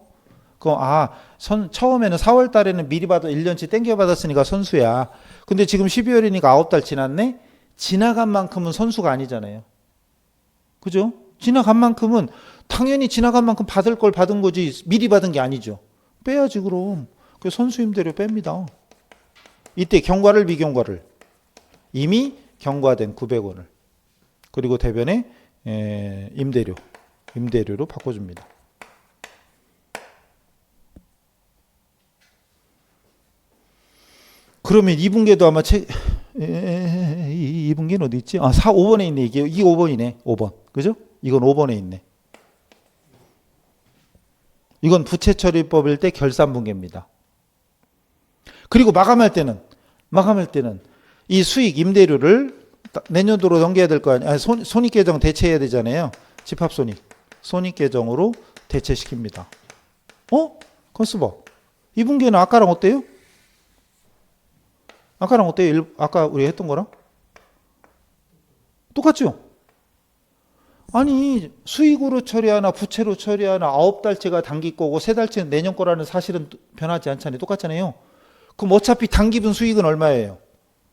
처음에는 4월 달에는 미리 받아 1년치 땡겨 받았으니까 선수야. 근데 지금 12월이니까 9달 지났네? 지나간 만큼은 선수가 아니잖아요. 그죠? 지나간 만큼은 당연히 지나간 만큼 받을 걸 받은 거지 미리 받은 게 아니죠. 빼야지 그럼. 그 선수임대료 뺍니다. 이때 경과를 비경과를 이미 경과된 900원을 그리고 대변에 임대료로 바꿔줍니다. 그러면 2분계도 아마 2분계는 어디 있지? 5번에 있네. 이게 5번이네. 5번. 그죠? 이건 5번에 있네. 이건 부채처리법일 때 결산분계입니다. 그리고 마감할 때는 이 수익 임대료를 내년도로 넘겨야 될 거 아니에요. 손익계정 대체해야 되잖아요. 집합손익. 손익계정으로 대체시킵니다. 거기서 봐. 2분계는 아까랑 어때요? 아까 우리 했던 거랑? 똑같죠? 아니 수익으로 처리하나 부채로 처리하나 9달째가 단기 거고 3달째는 내년 거라는 사실은 변하지 않잖아요. 똑같잖아요. 그럼 어차피 단기분 수익은 얼마예요?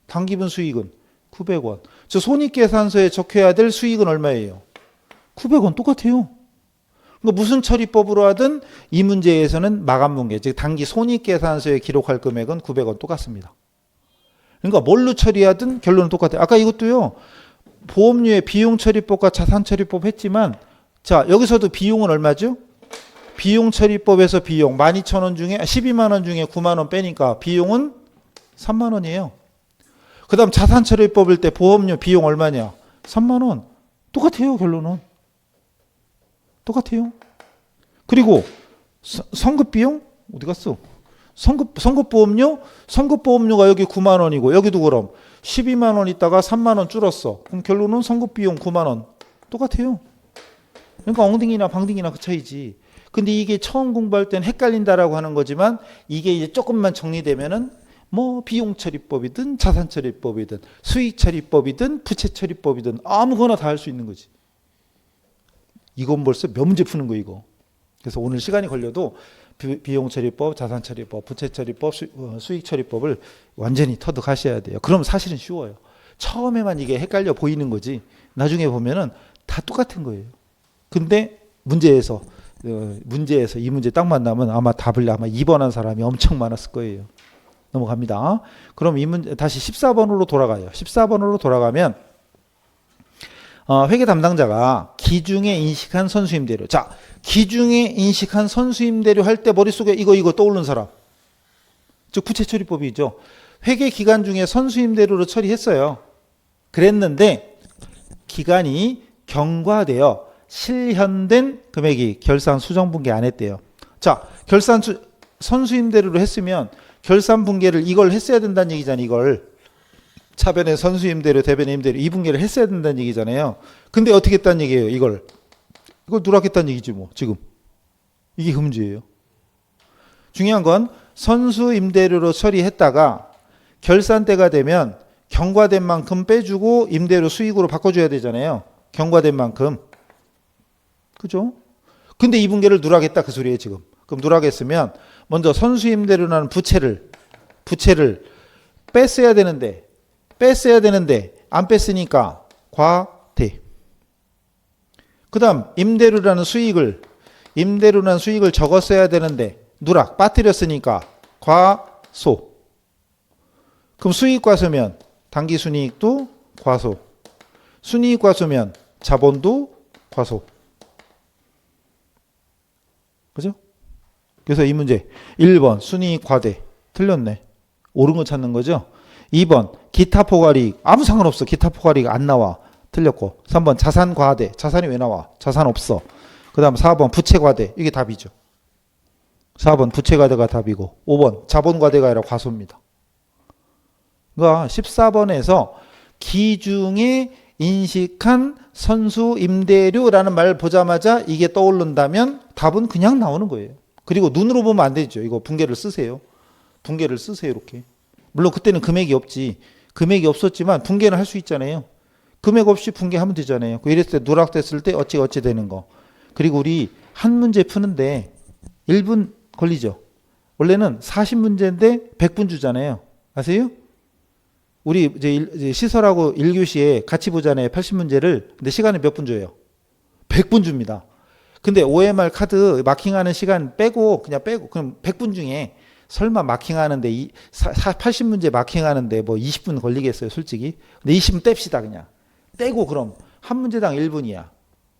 단기분 수익은 900원. 저 손익계산서에 적혀야 될 수익은 얼마예요? 900원 똑같아요. 그러니까 무슨 처리법으로 하든 이 문제에서는 마감분계, 즉 단기 손익계산서에 기록할 금액은 900원 똑같습니다. 그러니까 뭘로 처리하든 결론은 똑같아요. 아까 이것도요. 보험료의 비용처리법과 자산처리법 했지만 자 여기서도 비용은 얼마죠? 비용처리법에서 비용 12,000원 중에 12만 원 중에 9만 원 빼니까 비용은 3만 원이에요. 그 다음 자산처리법일 때 보험료 비용 얼마냐? 3만 원. 똑같아요 결론은. 똑같아요. 그리고 선급 비용 어디 갔어? 선급보험료? 선급보험료가 여기 9만 원이고 여기도 그럼 12만 원 있다가 3만 원 줄었어. 그럼 결론은 선급비용 9만 원. 똑같아요. 그러니까 엉덩이나 방댕이나 그 차이지. 근데 이게 처음 공부할 땐 헷갈린다라고 하는 거지만 이게 이제 조금만 정리되면은 뭐 비용처리법이든 자산처리법이든 수익처리법이든 부채처리법이든 아무거나 다 할 수 있는 거지. 이건 벌써 몇 문제 푸는 거 이거. 그래서 오늘 시간이 걸려도 비용처리법, 자산처리법, 부채처리법, 수익처리법을 완전히 터득하셔야 돼요. 그럼 사실은 쉬워요. 처음에만 이게 헷갈려 보이는 거지 나중에 보면은 다 똑같은 거예요. 근데 문제에서 이 문제 딱 만나면 아마 답을 아마 2번 한 사람이 엄청 많았을 거예요. 넘어갑니다. 그럼 이 문제 다시 14번으로 돌아가요. 14번으로 돌아가면 회계 담당자가 기중에 인식한 선수임대료. 자, 기중에 인식한 선수임대료 할 때 머릿속에 이거 떠오르는 사람. 즉 부채처리법이죠. 회계 기간 중에 선수임대료로 처리했어요. 그랬는데 기간이 경과되어 실현된 금액이 결산 수정분계 안 했대요. 자, 선수임대료로 했으면 결산 분계를 이걸 했어야 된다는 얘기잖아요. 이걸 차변의 선수임대료, 대변의 임대료 이 분계를 했어야 된다는 얘기잖아요. 근데 어떻게 했다는 얘기예요? 이걸 누락했다는 얘기지 뭐 지금. 이게 그 문제예요. 중요한 건 선수임대료로 처리했다가 결산 때가 되면 경과된 만큼 빼주고 임대료 수익으로 바꿔줘야 되잖아요. 경과된 만큼. 그죠? 근데 이 분계를 누락했다 그 소리예요 지금. 그럼 누락했으면 먼저 선수임대료라는 부채를 뺐어야 되는데 안 뺐으니까 과대. 그 다음 임대료라는 수익을 적었어야 되는데 누락 빠뜨렸으니까 과소. 그럼 수익과소면 당기순이익도 과소, 순이익과소면 자본도 과소. 그죠? 그래서 이 문제 1번 순이익 과대 틀렸네. 옳은 거 찾는 거죠. 2번 기타 포괄이익 아무 상관없어. 기타 포괄이익 안 나와. 틀렸고 3번 자산 과대 자산이 왜 나와? 자산 없어. 그 다음 4번 부채 과대 이게 답이죠. 4번 부채 과대가 답이고 5번 자본 과대가 아니라 과소입니다. 그러니까 14번에서 기중에 인식한 선수 임대료라는 말 보자마자 이게 떠오른다면 답은 그냥 나오는 거예요. 그리고 눈으로 보면 안 되죠. 이거 분계를 쓰세요. 이렇게. 물론 그때는 금액이 없지. 금액이 없었지만 분계는 할 수 있잖아요. 금액 없이 분계하면 되잖아요. 이랬을 때 누락됐을 때 어찌 되는 거. 그리고 우리 한 문제 푸는데 1분 걸리죠. 원래는 40문제인데 100분 주잖아요. 아세요? 우리 이제 시설하고 1교시에 같이 보잖아요. 80문제를. 근데 시간을 몇 분 줘요? 100분 줍니다. 근데 OMR 카드 마킹하는 시간 빼고 그럼 100분 중에 설마 마킹하는데 80문제 마킹하는데 뭐 20분 걸리겠어요, 솔직히. 근데 20분 뗍시다 그냥. 떼고 그럼 한 문제당 1분이야.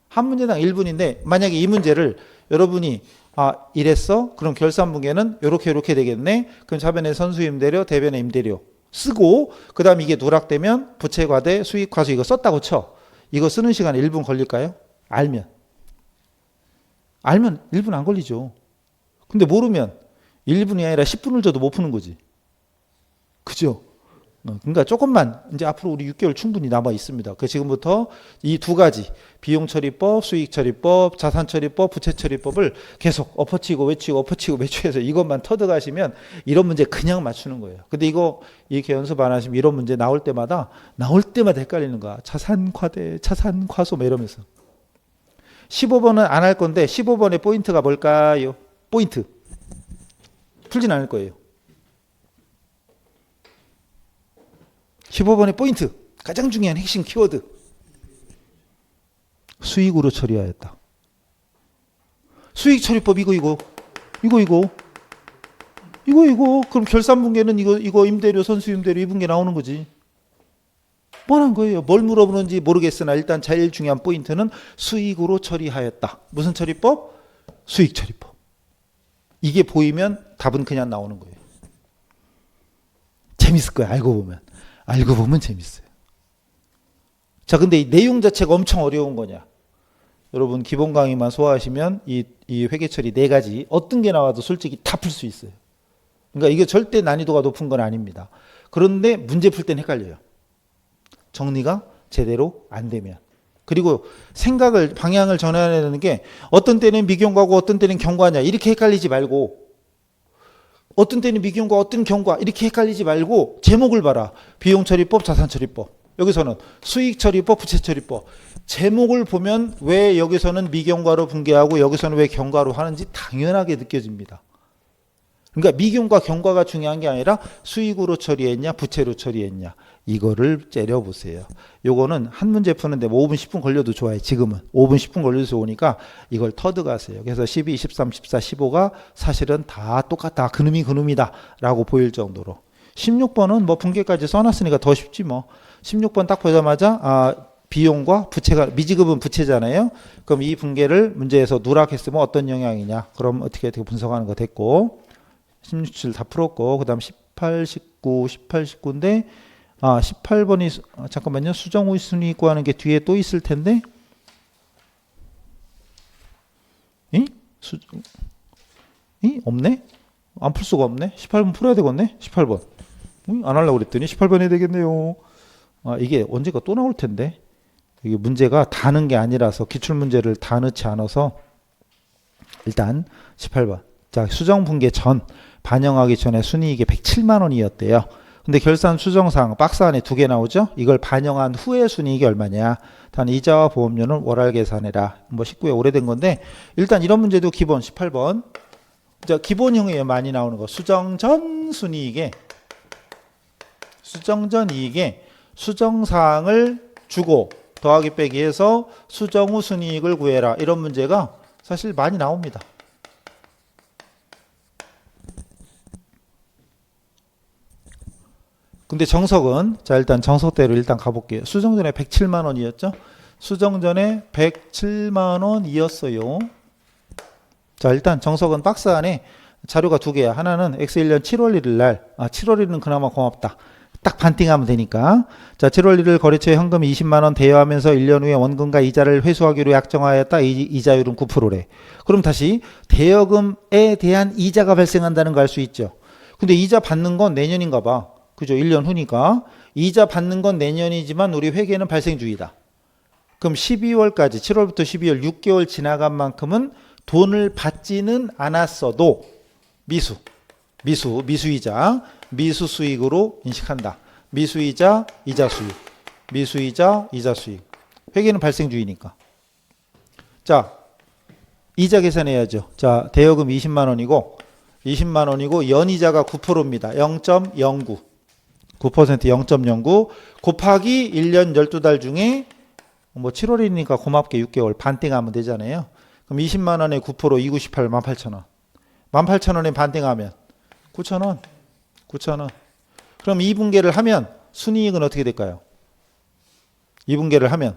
한 문제당 1분인데 만약에 이 문제를 여러분이 이랬어? 그럼 결산분계는 요렇게 되겠네. 그럼 차변의 선수임대료, 대변의 임대료 쓰고 그다음 이게 누락되면 부채과대, 수익과소 이거 썼다고 쳐. 이거 쓰는 시간 1분 걸릴까요? 알면 1분 안 걸리죠. 근데 모르면 1분이 아니라 10분을 줘도 못 푸는 거지. 그죠? 그러니까 조금만 이제 앞으로 우리 6개월 충분히 남아 있습니다. 그 지금부터 이 두 가지 비용처리법, 수익처리법, 자산처리법, 부채처리법을 계속 엎어치고 외치해서 이것만 터득하시면 이런 문제 그냥 맞추는 거예요. 근데 이거 이렇게 연습 안 하시면 이런 문제 나올 때마다 헷갈리는 거야. 자산과대, 자산과소 뭐 이러면서. 15번은 안 할 건데 15번의 포인트가 뭘까요? 포인트. 풀진 않을 거예요. 15번의 포인트. 가장 중요한 핵심 키워드. 수익으로 처리하였다. 수익처리법 이거. 그럼 결산분계는 이거 임대료, 선수임대료 이 분계 나오는 거지. 뻔한 거예요. 뭘 물어보는지 모르겠으나 일단 제일 중요한 포인트는 수익으로 처리하였다. 무슨 처리법? 수익처리법. 이게 보이면 답은 그냥 나오는 거예요. 재밌을 거야. 알고 보면 재밌어요. 자, 근데 이 내용 자체가 엄청 어려운 거냐? 여러분 기본 강의만 소화하시면 이 회계처리 4가지 어떤 게 나와도 솔직히 다 풀 수 있어요. 그러니까 이게 절대 난이도가 높은 건 아닙니다. 그런데 문제 풀 땐 헷갈려요. 정리가 제대로 안 되면. 그리고 방향을 전해야 되는 게 어떤 때는 미경과고 어떤 때는 경과냐 이렇게 헷갈리지 말고, 어떤 때는 미경과 어떤 경과 이렇게 헷갈리지 말고 제목을 봐라. 비용처리법, 자산처리법. 여기서는 수익처리법, 부채처리법. 제목을 보면 왜 여기서는 미경과로 분계하고 여기서는 왜 경과로 하는지 당연하게 느껴집니다. 그러니까 미경과 경과가 중요한 게 아니라 수익으로 처리했냐 부채로 처리했냐 이거를 째려보세요. 요거는 한 문제 푸는데 뭐 5분 10분 걸려도 좋아요. 지금은 5분 10분 걸려도 좋으니까 이걸 터득하세요. 그래서 12, 13, 14, 15가 사실은 다 똑같다. 그놈이다 라고 보일 정도로. 16번은 뭐 분계까지 써놨으니까 더 쉽지 뭐. 16번 딱 보자마자 비용과 부채가, 미지급은 부채잖아요. 그럼 이 분계를 문제에서 누락했으면 어떤 영향이냐. 그럼 어떻게 분석하는 거 됐고, 16, 17 다 풀었고, 그 다음 18, 19인데 18번이 잠깐만요. 수정 후 순이익 구하는 게 뒤에 또 있을 텐데. 없네? 안 풀 수가 없네. 18번 풀어야 되겠네. 18번. 안 하려고 그랬더니 18번 해야 되겠네요. 이게 언제가 또 나올 텐데. 이게 문제가 다 넣은 게 아니라서 기출문제를 다 넣지 않아서 일단 18번. 자, 수정 분계 전 반영하기 전에 순이익이 107만 원이었대요. 근데 결산 수정사항 박스 안에 2개 나오죠. 이걸 반영한 후에 순이익이 얼마냐. 단 이자와 보험료는 월할 계산해라. 뭐 19회 오래된 건데 일단 이런 문제도 기본 18번. 자, 기본형이에요. 많이 나오는 거. 수정 전 순이익에 수정사항을 주고 더하기 빼기 해서 수정 후 순이익을 구해라. 이런 문제가 사실 많이 나옵니다. 근데 정석은, 자, 일단 정석대로 일단 가볼게요. 수정 전에 107만 원이었죠? 수정 전에 107만 원이었어요. 자, 일단 정석은 박스 안에 자료가 2개야. 하나는 X1년 7월 1일 날, 7월 1일은 그나마 고맙다. 딱 반띵하면 되니까. 자, 7월 1일 거래처에 현금 20만 원 대여하면서 1년 후에 원금과 이자를 회수하기로 약정하였다. 이자율은 9%래. 그럼 다시 대여금에 대한 이자가 발생한다는 거 알 수 있죠. 근데 이자 받는 건 내년인가 봐. 그죠? 1년 후니까. 이자 받는 건 내년이지만 우리 회계는 발생주의다. 그럼 12월까지 7월부터 12월 6개월 지나간 만큼은 돈을 받지는 않았어도 미수이자, 미수 수익으로 인식한다. 미수이자, 이자 수익. 미수이자, 이자 수익. 회계는 발생주의니까. 자, 이자 계산해야죠. 자, 대여금 20만 원이고 연이자가 9%입니다. 0.09. 9% 0.09 곱하기 1년 12달 중에 뭐 7월이니까 고맙게 6개월 반띵하면 되잖아요. 그럼 20만 원에 9% 298 18,000원. 18,000원에 반띵하면 9,000원. 그럼 2분계를 하면 순이익은 어떻게 될까요? 2분계를 하면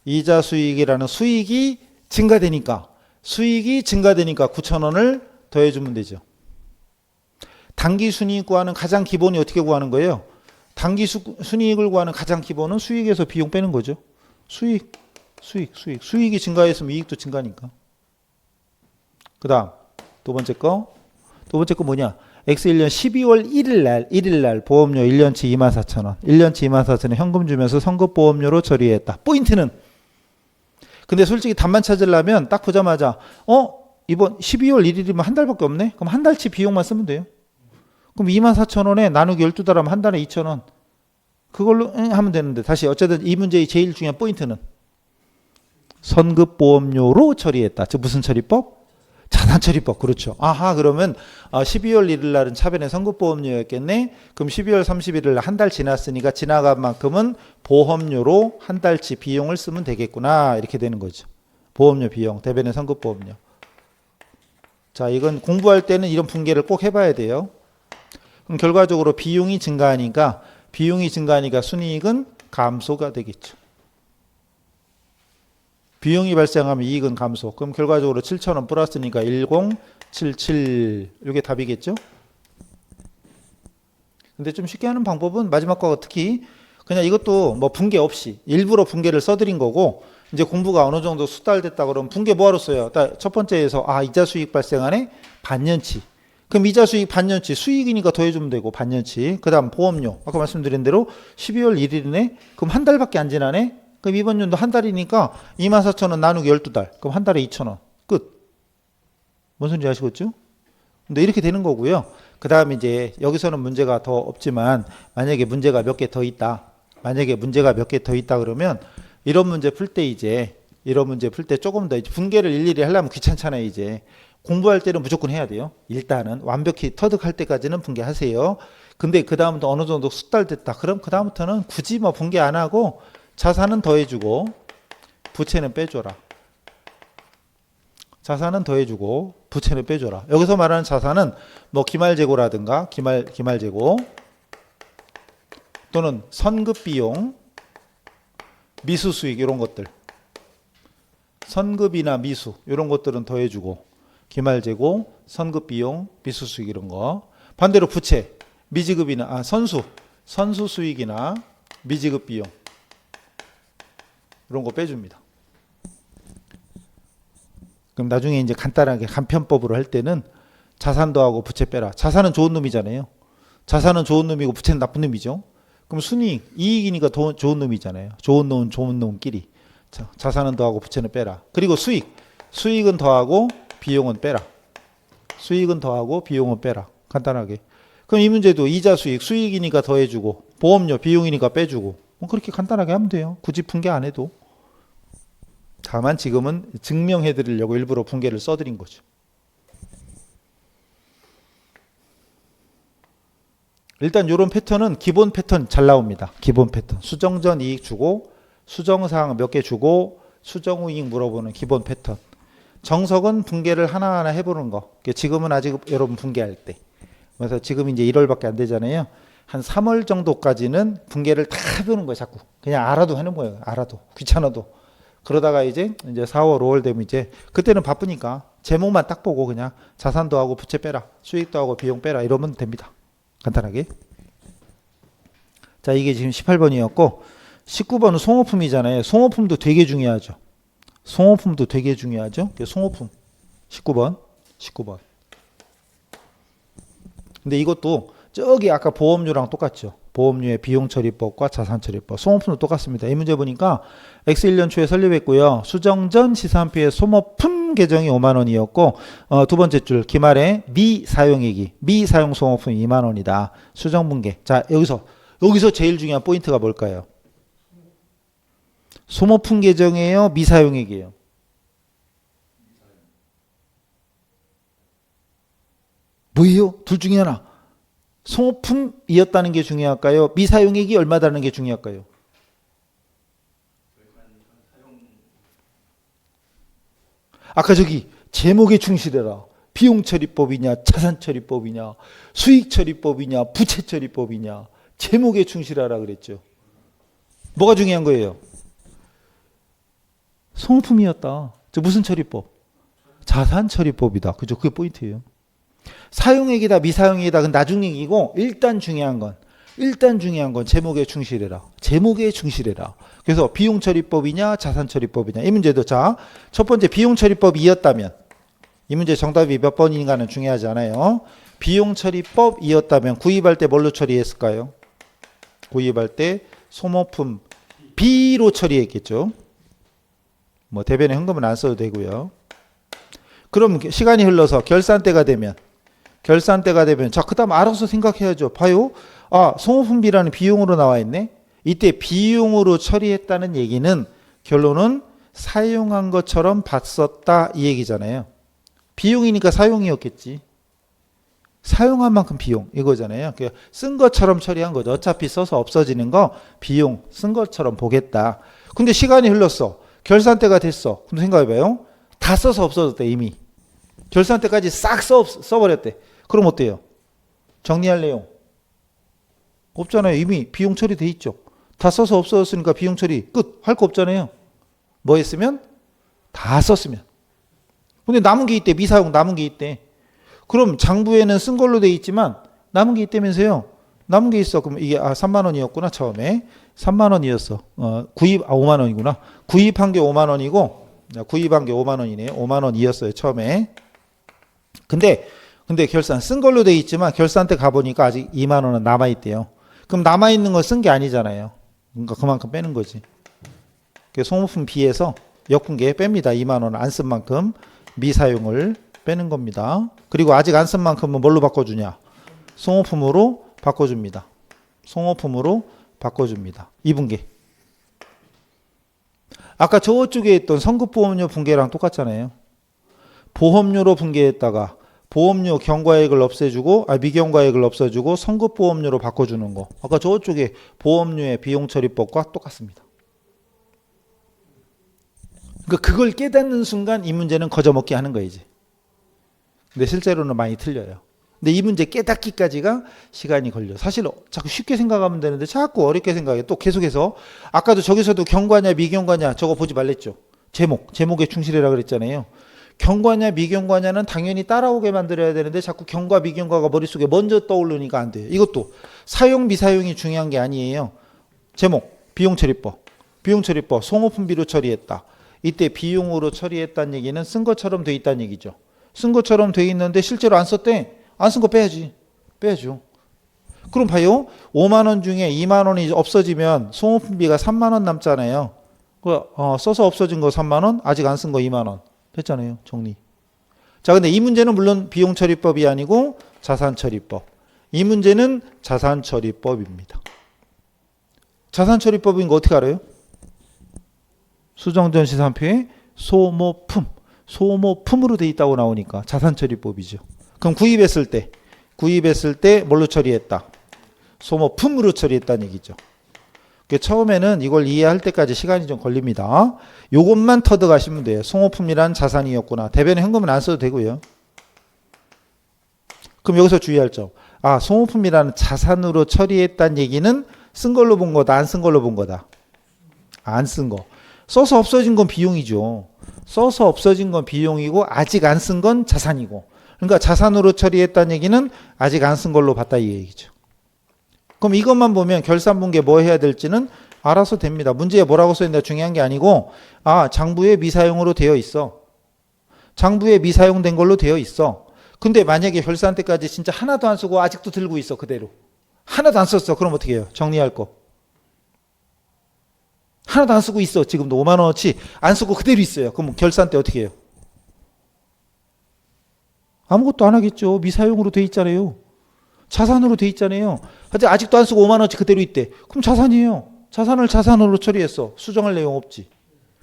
이자 수익이라는 수익이 증가되니까 9,000원을 더해주면 되죠. 단기 순이익 구하는 가장 기본이 어떻게 구하는 거예요? 단기 순이익을 구하는 가장 기본은 수익에서 비용 빼는 거죠. 수익이 증가했으면 이익도 증가니까. 그 다음 두 번째 거 뭐냐? X1년 12월 1일 날 보험료 1년치 24,000원. 1년치 24,000원 현금 주면서 선급보험료로 처리했다. 포인트는 근데 솔직히 답만 찾으려면 딱 보자마자 이번 12월 1일이면 한 달밖에 없네? 그럼 한 달치 비용만 쓰면 돼요. 그럼 24,000원에 나누기 12달 하면 한 달에 2,000원. 그걸로 하면 되는데 다시 어쨌든 이 문제의 제일 중요한 포인트는 선급보험료로 처리했다. 즉 무슨 처리법? 자산처리법. 그렇죠. 아하, 그러면 12월 1일 날은 차변의 선급보험료였겠네. 그럼 12월 31일 날 한 달 지났으니까 지나간 만큼은 보험료로 한 달치 비용을 쓰면 되겠구나. 이렇게 되는 거죠. 보험료 비용, 대변의 선급보험료. 자, 이건 공부할 때는 이런 분계를 꼭 해봐야 돼요. 그럼 결과적으로 비용이 증가하니까 순이익은 감소가 되겠죠. 비용이 발생하면 이익은 감소. 그럼 결과적으로 7,000원 플러스니까 1077 이게 답이겠죠. 근데 좀 쉽게 하는 방법은 마지막 거 특히 그냥 이것도 뭐 분계 없이 일부러 분계를 써드린 거고, 이제 공부가 어느 정도 수달됐다 그러면 분계 뭐하러 써요? 첫 번째에서 이자 수익 발생하네? 반년치. 그럼 이자 수익 반년치, 수익이니까 더해주면 되고 반년치. 그 다음 보험료. 아까 말씀드린 대로 12월 1일이네? 그럼 한 달밖에 안 지나네? 그럼 이번 연도 한 달이니까 24,000원 나누기 12달. 그럼 한 달에 2,000원. 끝. 뭔 소리인지 아시겠죠? 근데 이렇게 되는 거고요. 그 다음에 이제 여기서는 문제가 더 없지만 만약에 문제가 몇 개 더 있다. 그러면 이런 문제 풀 때 조금 더 이제 분계를 일일이 하려면 귀찮잖아요. 이제 공부할 때는 무조건 해야 돼요. 일단은 완벽히 터득할 때까지는 분계하세요. 근데 그 다음부터 어느 정도 숙달됐다. 그럼 그 다음부터는 굳이 뭐 분계 안 하고 자산은 더해주고 부채는 빼줘라. 여기서 말하는 자산은 뭐 기말재고라든가 기말재고 또는 선급비용, 미수수익 이런 것들, 선급이나 미수 이런 것들은 더해주고 기말재고, 선급비용, 미수수익 이런 거. 반대로 부채, 미지급이나 선수수익이나 미지급비용 이런 거 빼줍니다. 그럼 나중에 이제 간단하게 간편법으로 할 때는 자산 더하고 부채 빼라. 자산은 좋은 놈이잖아요. 자산은 좋은 놈이고 부채는 나쁜 놈이죠. 그럼 순이익, 이익이니까 좋은 놈이잖아요. 좋은 놈끼리. 자산은 더하고 부채는 빼라. 그리고 수익은 더하고 비용은 빼라. 간단하게. 그럼 이 문제도 이자 수익이니까 더해주고 보험료, 비용이니까 빼주고 뭐 그렇게 간단하게 하면 돼요. 굳이 분계 안 해도. 다만 지금은 증명해 드리려고 일부러 분계를 써드린 거죠. 일단 이런 패턴은 기본 패턴 잘 나옵니다. 기본 패턴. 수정 전 이익 주고 수정사항 몇 개 주고 수정 후 이익 물어보는 기본 패턴. 정석은 분계를 하나하나 해보는 거. 지금은 아직 여러분 분계할 때. 그래서 지금 이제 1월밖에 안 되잖아요. 한 3월 정도까지는 분계를 다 해보는 거예요. 자꾸. 그냥 알아도 하는 거예요. 귀찮아도. 그러다가 이제 4월, 5월 되면 이제 그때는 바쁘니까 제목만 딱 보고 그냥 자산도 하고 부채 빼라, 수익도 하고 비용 빼라 이러면 됩니다. 간단하게. 자, 이게 지금 18번이었고 19번은 송호품이잖아요. 송호품도 되게 중요하죠. 송호품 19번. 근데 이것도 저기 아까 보험료랑 똑같죠. 보험료의 비용처리법과 자산처리법. 송호품도 똑같습니다. 이 문제 보니까 X1년 초에 설립했고요. 수정 전 시산표의 소모품 계정이 5만 원이었고 두 번째 줄 기말에 미사용액이 미사용 송호품 2만 원이다. 수정 분계. 자, 여기서 제일 중요한 포인트가 뭘까요? 소모품 계정이에요? 미사용액이에요? 뭐예요? 둘 중에 하나. 소모품이었다는 게 중요할까요? 미사용액이 얼마다는 게 중요할까요? 아까 제목에 충실해라. 비용처리법이냐 자산처리법이냐 수익처리법이냐 부채처리법이냐 제목에 충실하라 그랬죠. 뭐가 중요한 거예요? 소모품이었다. 무슨 처리법? 자산처리법이다. 그죠? 그게 포인트예요. 사용액이다 미사용액이다 그건 나중 얘기고 일단 중요한 건 제목에 충실해라. 그래서 비용처리법이냐 자산처리법이냐 이 문제도 자 첫 번째 비용처리법이었다면 이 문제 정답이 몇 번인가는 중요하지 않아요. 비용처리법이었다면 구입할 때 뭘로 처리했을까요? 구입할 때 소모품 B로 처리했겠죠. 뭐 대변에 현금은 안 써도 되고요. 그럼 시간이 흘러서 결산때가 되면 자 그다음 알아서 생각해야죠. 봐요. 송호품비라는 비용으로 나와 있네. 이때 비용으로 처리했다는 얘기는 결론은 사용한 것처럼 봤었다 이 얘기잖아요. 비용이니까 사용이었겠지. 사용한 만큼 비용 이거잖아요. 쓴 것처럼 처리한 거죠. 어차피 써서 없어지는 거 비용 쓴 것처럼 보겠다. 근데 시간이 흘렀어. 결산때가 됐어. 그럼 생각해봐요. 다 써서 없어졌다 이미. 결산 때까지 싹 써버렸대. 그럼 어때요? 정리할 내용 없잖아요. 이미 비용 처리돼 있죠. 다 써서 없어졌으니까 비용 처리 끝. 할 거 없잖아요. 뭐 했으면? 다 썼으면. 근데 남은 게 있대. 미사용 남은 게 있대. 그럼 장부에는 쓴 걸로 돼 있지만 남은 게 있다면서요. 남은 게 있어. 그럼 이게 3만 원이었구나. 처음에 3만 원이었어. 구입 5만 원이구나. 구입한 게 5만 원이고 구입한 게 5만 원이네요. 5만 원이었어요. 처음에. 근데 결산 쓴 걸로 돼 있지만 결산 때 가보니까 아직 2만 원은 남아 있대요. 그럼 남아 있는 거 쓴 게 아니잖아요. 그러니까 그만큼 빼는 거지. 소모품 B에서 역분계 뺍니다. 2만 원 안 쓴 만큼 미사용을 빼는 겁니다. 그리고 아직 안 쓴 만큼은 뭘로 바꿔주냐? 송호품으로 바꿔줍니다. 송호품으로 바꿔줍니다. 2분계. 아까 저쪽에 있던 성급보험료 분계랑 똑같잖아요. 보험료로 분계했다가 보험료 경과액을 없애주고 미경과액을 없애주고 성급보험료로 바꿔주는 거. 아까 저쪽에 보험료의 비용처리법과 똑같습니다. 그러니까 그걸 깨닫는 순간 이 문제는 거저먹기 하는 거이지. 근데 실제로는 많이 틀려요. 근데 이 문제 깨닫기까지가 시간이 걸려. 사실 자꾸 쉽게 생각하면 되는데 자꾸 어렵게 생각해. 또 계속해서 아까도 저기서도 경과냐 미경과냐 저거 보지 말랬죠. 제목에 충실해라 그랬잖아요. 경과냐 미경과냐는 당연히 따라오게 만들어야 되는데 자꾸 경과 미경과가 머릿속에 먼저 떠오르니까 안 돼요. 이것도 사용 미사용이 중요한 게 아니에요. 제목 비용처리법 송호품비로 처리했다. 이때 비용으로 처리했다는 얘기는 쓴 것처럼 돼 있다는 얘기죠. 쓴 것처럼 돼 있는데 실제로 안 썼대. 안 쓴 거 빼야죠. 그럼 봐요. 5만 원 중에 2만 원이 없어지면 송호품비가 3만 원 남잖아요. 써서 없어진 거 3만 원, 아직 안 쓴 거 2만 원. 됐잖아요. 정리. 자, 근데 이 문제는 물론 비용처리법이 아니고 자산처리법. 이 문제는 자산처리법입니다. 자산처리법인 거 어떻게 알아요? 수정전 시산표에 소모품으로 돼 있다고 나오니까 자산처리법이죠. 그럼 구입했을 때 뭘로 처리했다? 소모품으로 처리했다는 얘기죠. 처음에는 이걸 이해할 때까지 시간이 좀 걸립니다. 요것만 터득하시면 돼요. 송호품이란 자산이었구나. 대변에 현금은 안 써도 되고요. 그럼 여기서 주의할 점. 송호품이라는 자산으로 처리했다는 얘기는 쓴 걸로 본 거다, 안 쓴 걸로 본 거다. 안 쓴 거. 써서 없어진 건 비용이죠. 써서 없어진 건 비용이고 아직 안 쓴 건 자산이고. 그러니까 자산으로 처리했다는 얘기는 아직 안 쓴 걸로 봤다 이 얘기죠. 그럼 이것만 보면 결산분계 뭐 해야 될지는 알아서 됩니다. 문제에 뭐라고 써있는데 중요한 게 아니고 장부에 미사용으로 되어 있어. 장부에 미사용된 걸로 되어 있어. 근데 만약에 결산 때까지 진짜 하나도 안 쓰고 아직도 들고 있어. 그대로. 하나도 안 썼어. 그럼 어떻게 해요? 정리할 거. 하나도 안 쓰고 있어. 지금도 5만 원어치 안 쓰고 그대로 있어요. 그럼 결산 때 어떻게 해요? 아무것도 안 하겠죠. 미사용으로 돼 있잖아요. 자산으로 돼 있잖아요. 아직도 안 쓰고 5만 원어치 그대로 있대. 그럼 자산이에요. 자산을 자산으로 처리했어. 수정할 내용 없지.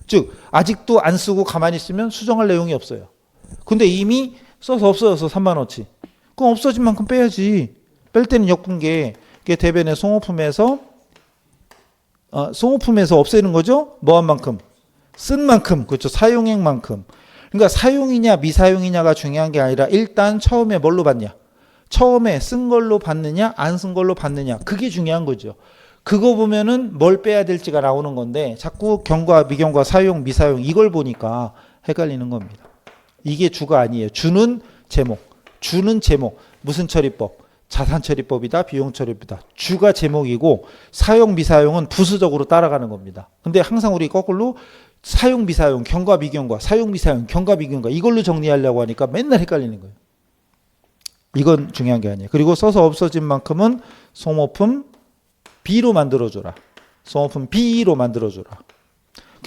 즉 아직도 안 쓰고 가만히 있으면 수정할 내용이 없어요. 근데 이미 써서 없어져서 3만 원어치. 그럼 없어진 만큼 빼야지. 뺄 때는 역분계. 이게 대변의 송호품에서 없애는 거죠. 뭐 한 만큼? 쓴 만큼. 그렇죠. 사용액만큼. 그러니까 사용이냐 미사용이냐가 중요한 게 아니라 일단 처음에 뭘로 받냐? 처음에 쓴 걸로 받느냐 안 쓴 걸로 받느냐. 그게 중요한 거죠. 그거 보면은 뭘 빼야 될지가 나오는 건데 자꾸 경과 미경과 사용 미사용 이걸 보니까 헷갈리는 겁니다. 이게 주가 아니에요. 주는 제목. 무슨 처리법? 자산처리법이다 비용처리법이다. 주가 제목이고 사용 미사용은 부수적으로 따라가는 겁니다. 근데 항상 우리 거꾸로 사용 미사용 경과 미경과 사용 미사용 경과 미경과 이걸로 정리하려고 하니까 맨날 헷갈리는 거예요. 이건 중요한 게 아니에요. 그리고 써서 없어진 만큼은 소모품 B로 만들어줘라. 소모품 B로 만들어줘라.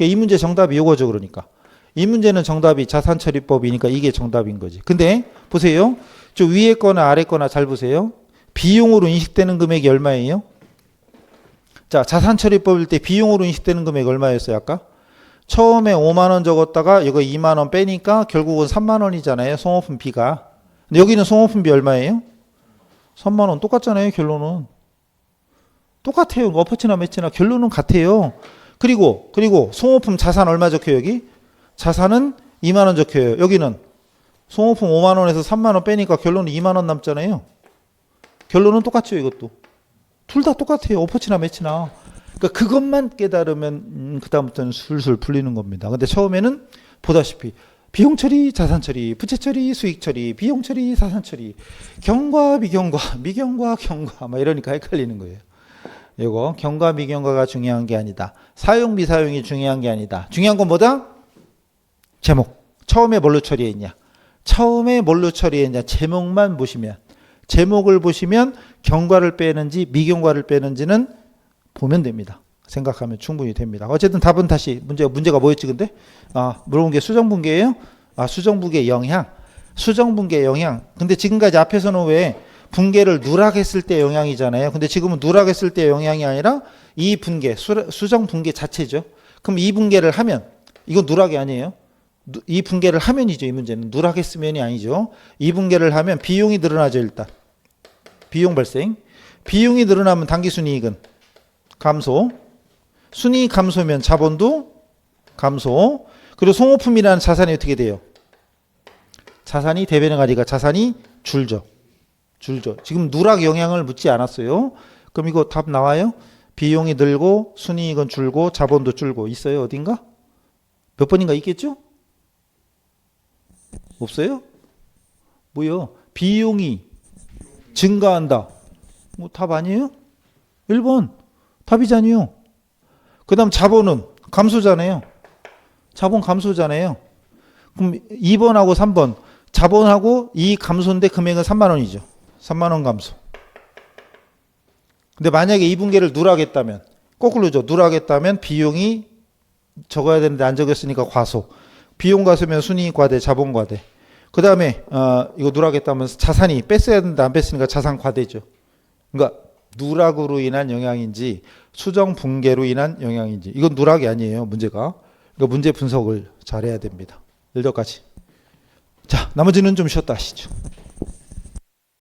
이 문제 정답이 이거죠. 그러니까 이 문제는 정답이 자산처리법이니까 이게 정답인 거지. 근데 보세요. 저 위에 거나 아래 거나 잘 보세요. 비용으로 인식되는 금액이 얼마예요? 자, 자산처리법일 때 비용으로 인식되는 금액이 얼마였어요? 아까? 처음에 5만 원 적었다가 이거 2만 원 빼니까 결국은 3만 원이잖아요. 송호품 B가. 근데 여기는 송호품비 얼마예요? 3만 원. 똑같잖아요. 결론은. 똑같아요. 어퍼치나 매치나 결론은 같아요. 그리고 송호품 자산 얼마 적혀요? 여기? 자산은 2만 원 적혀요. 여기는 송호품 5만 원에서 3만 원 빼니까 결론은 2만 원 남잖아요. 결론은 똑같죠, 이것도. 둘 다 똑같아요. 오퍼치나 매치나. 그러니까 그것만 깨달으면 그다음부터는 술술 풀리는 겁니다. 근데 처음에는 보다시피 비용 처리, 자산 처리, 부채 처리, 수익 처리, 비용 처리, 자산 처리, 경과, 미경과, 미경과, 경과 막 이러니까 헷갈리는 거예요. 이거 경과, 미경과가 중요한 게 아니다. 사용, 미사용이 중요한 게 아니다. 중요한 건 뭐다? 제목. 처음에 뭘로 처리했냐? 처음에 뭘로 처리했냐? 제목만 보시면, 제목을 보시면 경과를 빼는지 미경과를 빼는지는 보면 됩니다. 생각하면 충분히 됩니다. 어쨌든 답은 다시 문제가 뭐였지 근데? 물어본 게 수정분계예요? 수정분계 영향. 수정분계 영향. 근데 지금까지 앞에서는 왜 분계를 누락했을 때 영향이잖아요. 근데 지금은 누락했을 때 영향이 아니라 이 분계, 수정분계 자체죠. 그럼 이 분계를 하면, 이건 누락이 아니에요. 이 분계를 하면이죠. 이 문제는 누락했으면이 아니죠. 이 분계를 하면 비용이 늘어나죠. 일단 비용 발생. 비용이 늘어나면 당기순이익은 감소. 순이익 감소면 자본도 감소. 그리고 송호품이라는 자산이 어떻게 돼요? 자산이 대변의 가리가 자산이 줄죠. 지금 누락 영향을 묻지 않았어요. 그럼 이거 답 나와요? 비용이 늘고 순이익은 줄고 자본도 줄고 있어요. 어딘가? 몇 번인가 있겠죠? 없어요? 뭐요? 비용이 증가한다. 뭐 답 아니에요? 1번 답이잖아요. 그 다음 자본은 감소잖아요. 자본 감소잖아요. 그럼 2번하고 3번 자본하고 이 감소인데 금액은 3만 원이죠. 3만 원 감소. 근데 만약에 이 분계를 누락했다면 거꾸로죠. 누락했다면 비용이 적어야 되는데 안 적였으니까 과소. 비용 과소면 순이익 과대, 자본 과대. 그 다음에 이거 누락했다면 자산이 뺐어야 되는데 안 뺐으니까 자산 과대죠. 그러니까 누락으로 인한 영향인지 수정 붕괴로 인한 영향인지 이건 누락이 아니에요. 문제가. 그러니까 문제 분석을 잘해야 됩니다. 1덕까지. 자, 나머지는 좀 쉬었다 하시죠.